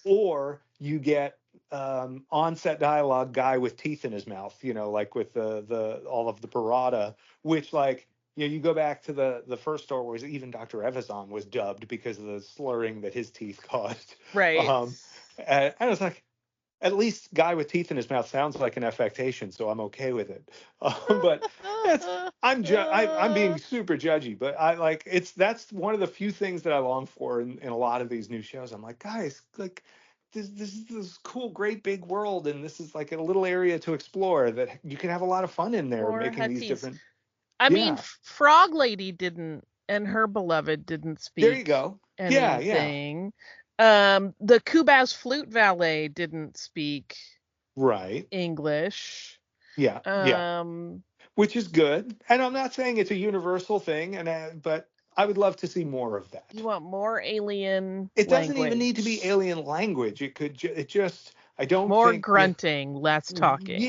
Or you get on-set dialogue guy with teeth in his mouth, like with the all of the Barada, which, like, you go back to the first Star Wars, even Dr. Evazan was dubbed because of the slurring that his teeth caused. Right. And I was like, at least guy with teeth in his mouth sounds like an affectation, so I'm okay with it. But I'm being super judgy, but that's one of the few things that I long for in a lot of these new shows. I'm like, guys, like, this is this cool, great big world, and this is like a little area to explore that you can have a lot of fun in there, Or making these Huttese. different. I mean, Yeah. Frog Lady didn't, and her beloved didn't speak There you go. Yeah, yeah. anything. The Kubas flute valet didn't speak Right. English. Yeah, yeah. Which is good. And I'm not saying it's a universal thing, but I would love to see more of that. You want more alien It doesn't language. even need to be alien language. It just, I don't more think grunting, less talking.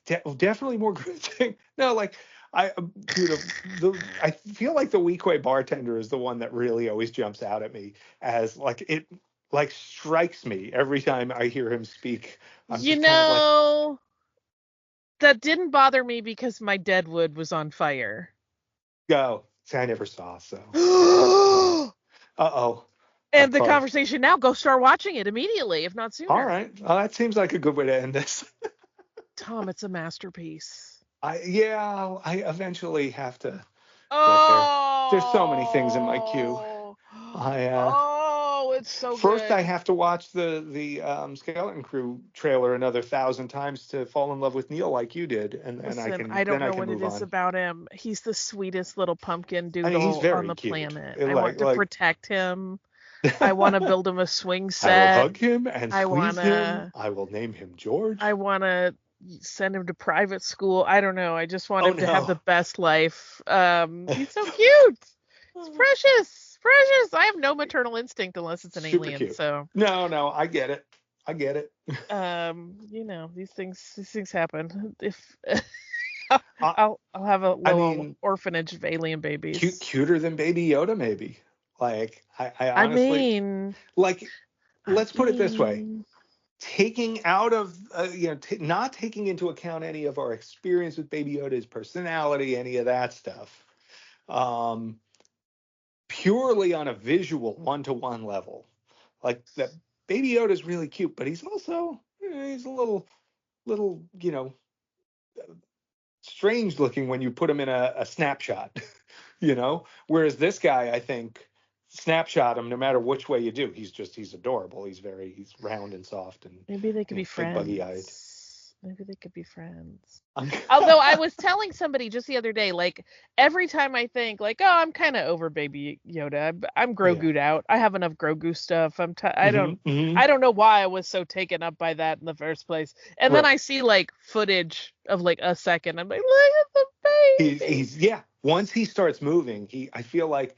Yeah, definitely more grunting. No, like, I feel like the Weequay bartender is the one that really always jumps out at me as, like, it like strikes me every time I hear him speak. I'm just kind of like, that didn't bother me because my deadwood was on fire. Go. See, I never saw, so. Uh-oh. And the conversation now, go start watching it immediately, if not sooner. All right. Well, that seems like a good way to end this. Tom, it's a masterpiece. I eventually have to get there. There's so many things in my queue. It's so first good. I have to watch the Skeleton Crew trailer another 1,000 times to fall in love with Neil like you did, and Listen, I don't know what it is about him. He's the sweetest little pumpkin doodle on the planet. I want to protect him. I want to build him a swing set. I will hug him and squeeze him. I will name him George. I want to send him to private school. I don't know. I just want him to have the best life. He's so cute. It's precious. Precious. I have no maternal instinct unless it's an alien. Cute. So no, I get it. These things happen. If I'll have a little orphanage of alien babies. Cuter than Baby Yoda, maybe. Like, I honestly, let's put it this way. Taking out of, not taking into account any of our experience with Baby Yoda's personality, any of that stuff, purely on a visual one-to-one level, like, that Baby Yoda is really cute, but he's also, he's a little, strange looking when you put him in a snapshot, whereas this guy, I think, snapshot him no matter which way you do, he's adorable. He's round and soft, and maybe they could be friends. Buggy-eyed. Maybe they could be friends. Although I was telling somebody just the other day, like, every time I think, like, oh, I'm kind of over Baby Yoda. I'm Grogu'd out. I have enough Grogu stuff. I don't know why I was so taken up by that in the first place. And then I see, like, footage of, like, a second. I'm like, look at the baby. Once he starts moving, I feel like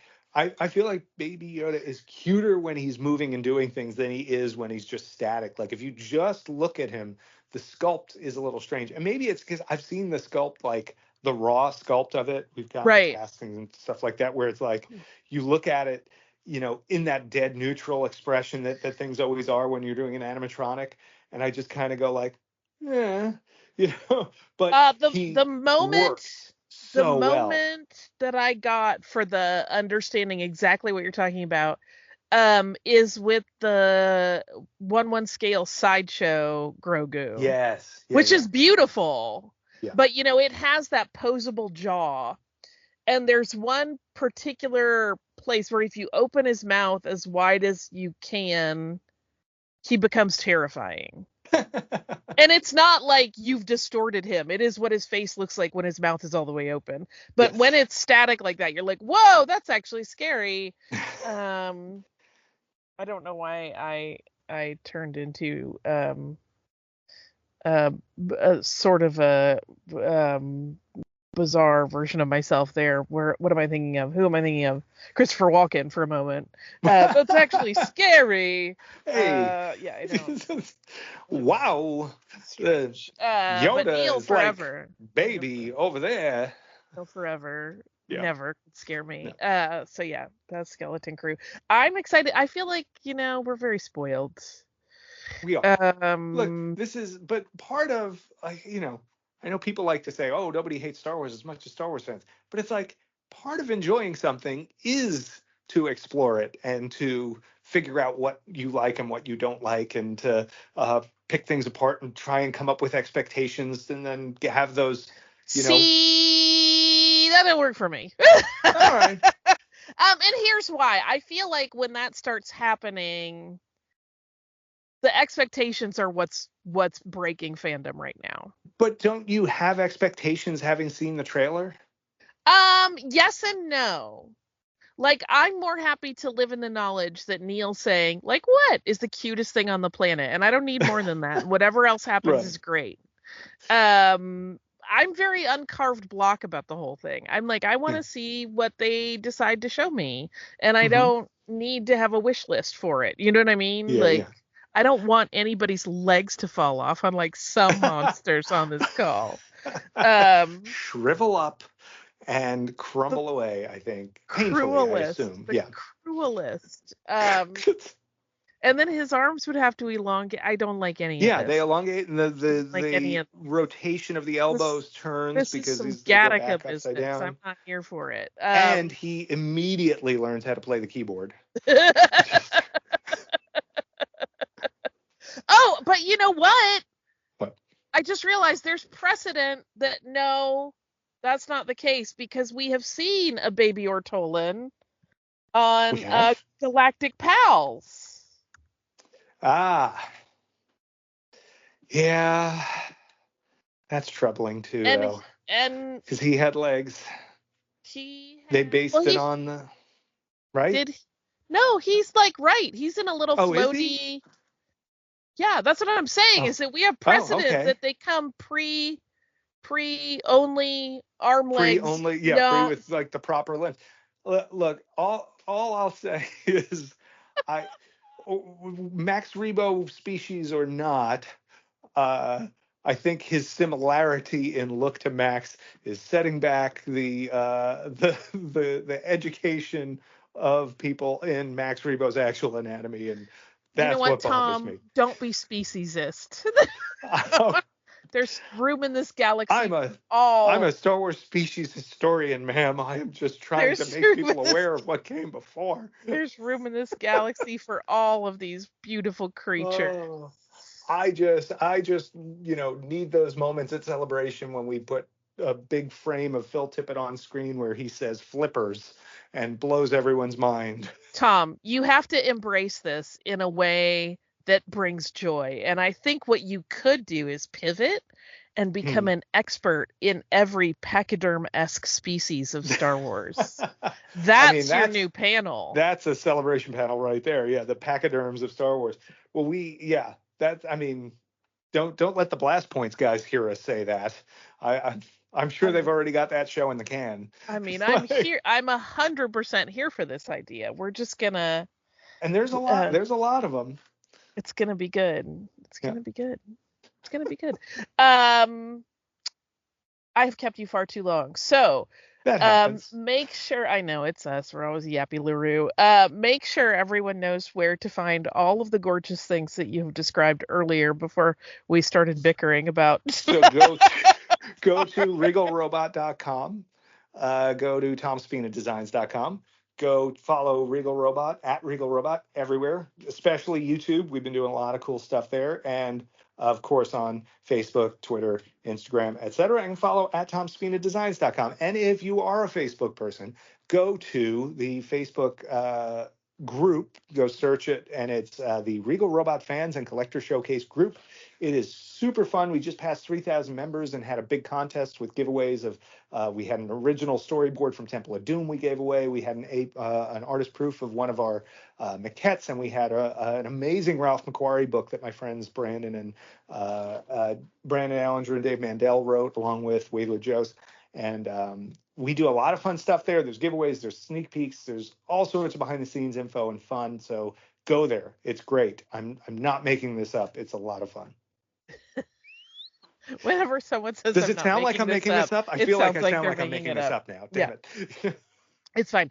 Baby Yoda is cuter when he's moving and doing things than he is when he's just static. Like, if you just look at him the sculpt is a little strange, and maybe it's because I've seen the sculpt, like the raw sculpt of it. We've gotten Right. castings and stuff like that where it's like you look at it, in that dead neutral expression that things always are when you're doing an animatronic, and I just kind of go like, yeah, but he the moment works so well. that I got for the understanding exactly what you're talking about is with the 1/1 scale sideshow Grogu. Yes. Yeah, which yeah. is beautiful. Yeah. But it has that posable jaw. And there's one particular place where if you open his mouth as wide as you can, he becomes terrifying. And it's not like you've distorted him. It is what his face looks like when his mouth is all the way open. But Yes. when it's static like that, you're like, whoa, that's actually scary. I don't know why I turned into sort of a bizarre version of myself there. What am I thinking of? Who am I thinking of? Christopher Walken for a moment. That's actually scary. Hey. Yeah, I know. Wow. But Yoda Neil is forever. like baby over there. Neil forever. Yeah. Never could scare me. No. So yeah, that's Skeleton Crew. I'm excited. I feel like, we're very spoiled. We are. Look, but part of, I know people like to say, oh, nobody hates Star Wars as much as Star Wars fans, but it's like part of enjoying something is to explore it and to figure out what you like and what you don't like, and to pick things apart and try and come up with expectations, and then have those, See, that didn't work for me. All right. And here's why. I feel like when that starts happening, the expectations are what's breaking fandom right now. But don't you have expectations having seen the trailer? Yes and no. Like, I'm more happy to live in the knowledge that Neil's saying, like, what is the cutest thing on the planet? And I don't need more than that. Whatever else happens Right. is great. I'm very uncarved block about the whole thing. I'm like, I want to see what they decide to show me. And I don't need to have a wish list for it. You know what I mean? Yeah. I don't want anybody's legs to fall off, unlike some monsters on this call. Shrivel up and crumble away, I think. Painfully, I assume. The cruelest. And then his arms would have to elongate. I don't like any of this. Yeah, they elongate, and the rotation of the elbows turns because is they go back Gattaca upside business. down. I'm not here for it. And he immediately learns how to play the keyboard. Oh, but you know what? What? I just realized there's precedent that no, that's not the case, because we have seen a baby Ortolan on Galactic Pals. Ah. Yeah. That's troubling too, though. And because he had legs. They based it on the right? No, he's like he's in a little floaty. Is he? Yeah, that's what I'm saying, is that we have precedent that they come pre only arm legs. Pre only, free with like the proper length. Look, all I'll say is Max Rebo species or not, I think his similarity in look to Max is setting back the education of people in Max Rebo's actual anatomy, and that's what bothers me. Don't be speciesist. There's room in this galaxy. I'm a Star Wars species historian, ma'am. I am just trying to make people aware of what came before. There's room in this galaxy for all of these beautiful creatures. I just need those moments at Celebration when we put a big frame of Phil Tippett on screen where he says flippers and blows everyone's mind. Tom, you have to embrace this in a way that brings joy. And I think what you could do is pivot and become an expert in every pachyderm-esque species of Star Wars. That's your new panel. That's a Celebration panel right there. Yeah, the pachyderms of Star Wars. Well, don't let the Blast Points guys hear us say that. I'm sure they've already got that show in the can. I mean, I'm here. I'm 100% here for this idea. We're just gonna. And there's a lot. There's a lot of them. It's gonna be good. It's gonna be good. It's going to be good. I've kept you far too long. So That happens. make sure, I know it's us. We're always yappy LaRue. Make sure everyone knows where to find all of the gorgeous things that you have described earlier before we started bickering about. So go to regalrobot.com. Go to tomspinadesigns.com. Go follow Regal Robot at Regal Robot everywhere, especially YouTube. We've been doing a lot of cool stuff there. And of course on Facebook, Twitter, Instagram, etc. And follow at tomspinadesigns.com. And if you are a Facebook person, go to the Facebook group, go search it, and it's the Regal Robot Fans and Collector Showcase group. It is super fun. We just passed 3,000 members and had a big contest with giveaways of, we had an original storyboard from Temple of Doom we gave away. We had an artist proof of one of our maquettes, and we had an amazing Ralph McQuarrie book that my friends Brandon Allinger and Dave Mandel wrote, along with Wadler Jost. And we do a lot of fun stuff there. There's giveaways, there's sneak peeks, there's all sorts of behind the scenes info and fun. So go there. It's great. I'm not making this up. It's a lot of fun. Whenever someone says, does it sound like I'm making this up? I feel like I sound like I'm making this up now. Damn it. It's fine.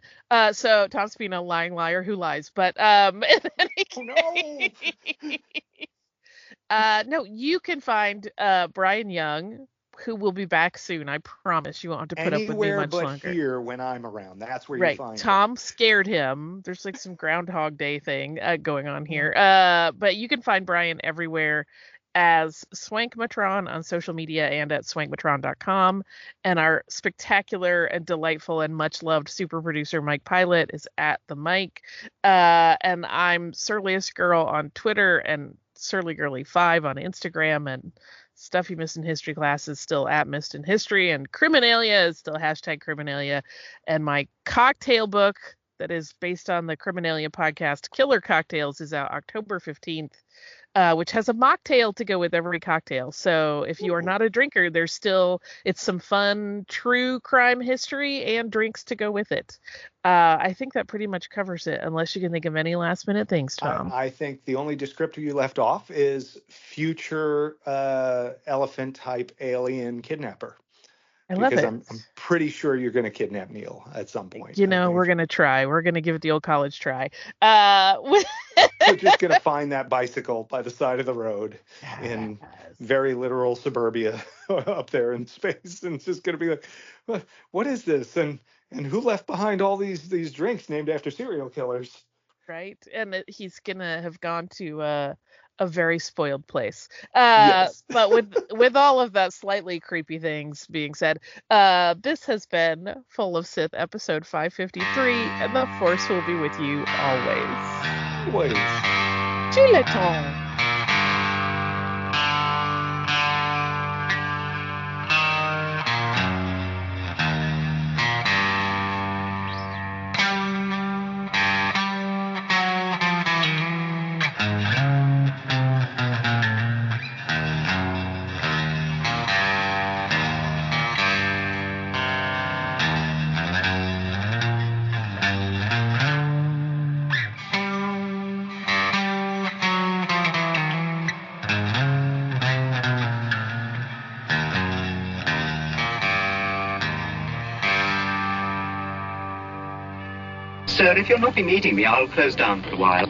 So Tom Spina, lying liar who lies. But in any case, no, you can find Brian Young, who will be back soon. I promise you won't have to put up with me much but longer. Here when I'm around. That's where right. you find Tom scared him. There's like some Groundhog Day thing going on here. But you can find Brian everywhere as Swankmatron on social media and at swankmatron.com. And our spectacular and delightful and much loved super producer Mike Pilot is at the mic. And I'm Surliest Girl on Twitter and SurlyGirly5 on Instagram, and Stuff You Missed in History Class is still at Missed in History, and Criminalia is still #Criminalia. And my cocktail book that is based on the Criminalia podcast, Killer Cocktails, is out October 15th. Which has a mocktail to go with every cocktail. So if you are not a drinker, it's some fun true crime history and drinks to go with it. I think that pretty much covers it, unless you can think of any last minute things, Tom. I think the only descriptor you left off is future elephant type alien kidnapper. I love it. I'm pretty sure you're going to kidnap Neil at some point. We're going to try. We're going to give it the old college try. We're just going to find that bicycle by the side of the road in very literal suburbia up there in space. And it's just going to be like, what is this? And who left behind all these drinks named after serial killers? Right. And he's going to have gone to a very spoiled place. Yes. But with all of that slightly creepy things being said, this has been Full of Sith episode 553, and the Force will be with you always. Always. Tout le temps. Sir, if you'll not be needing me, I'll close down for a while.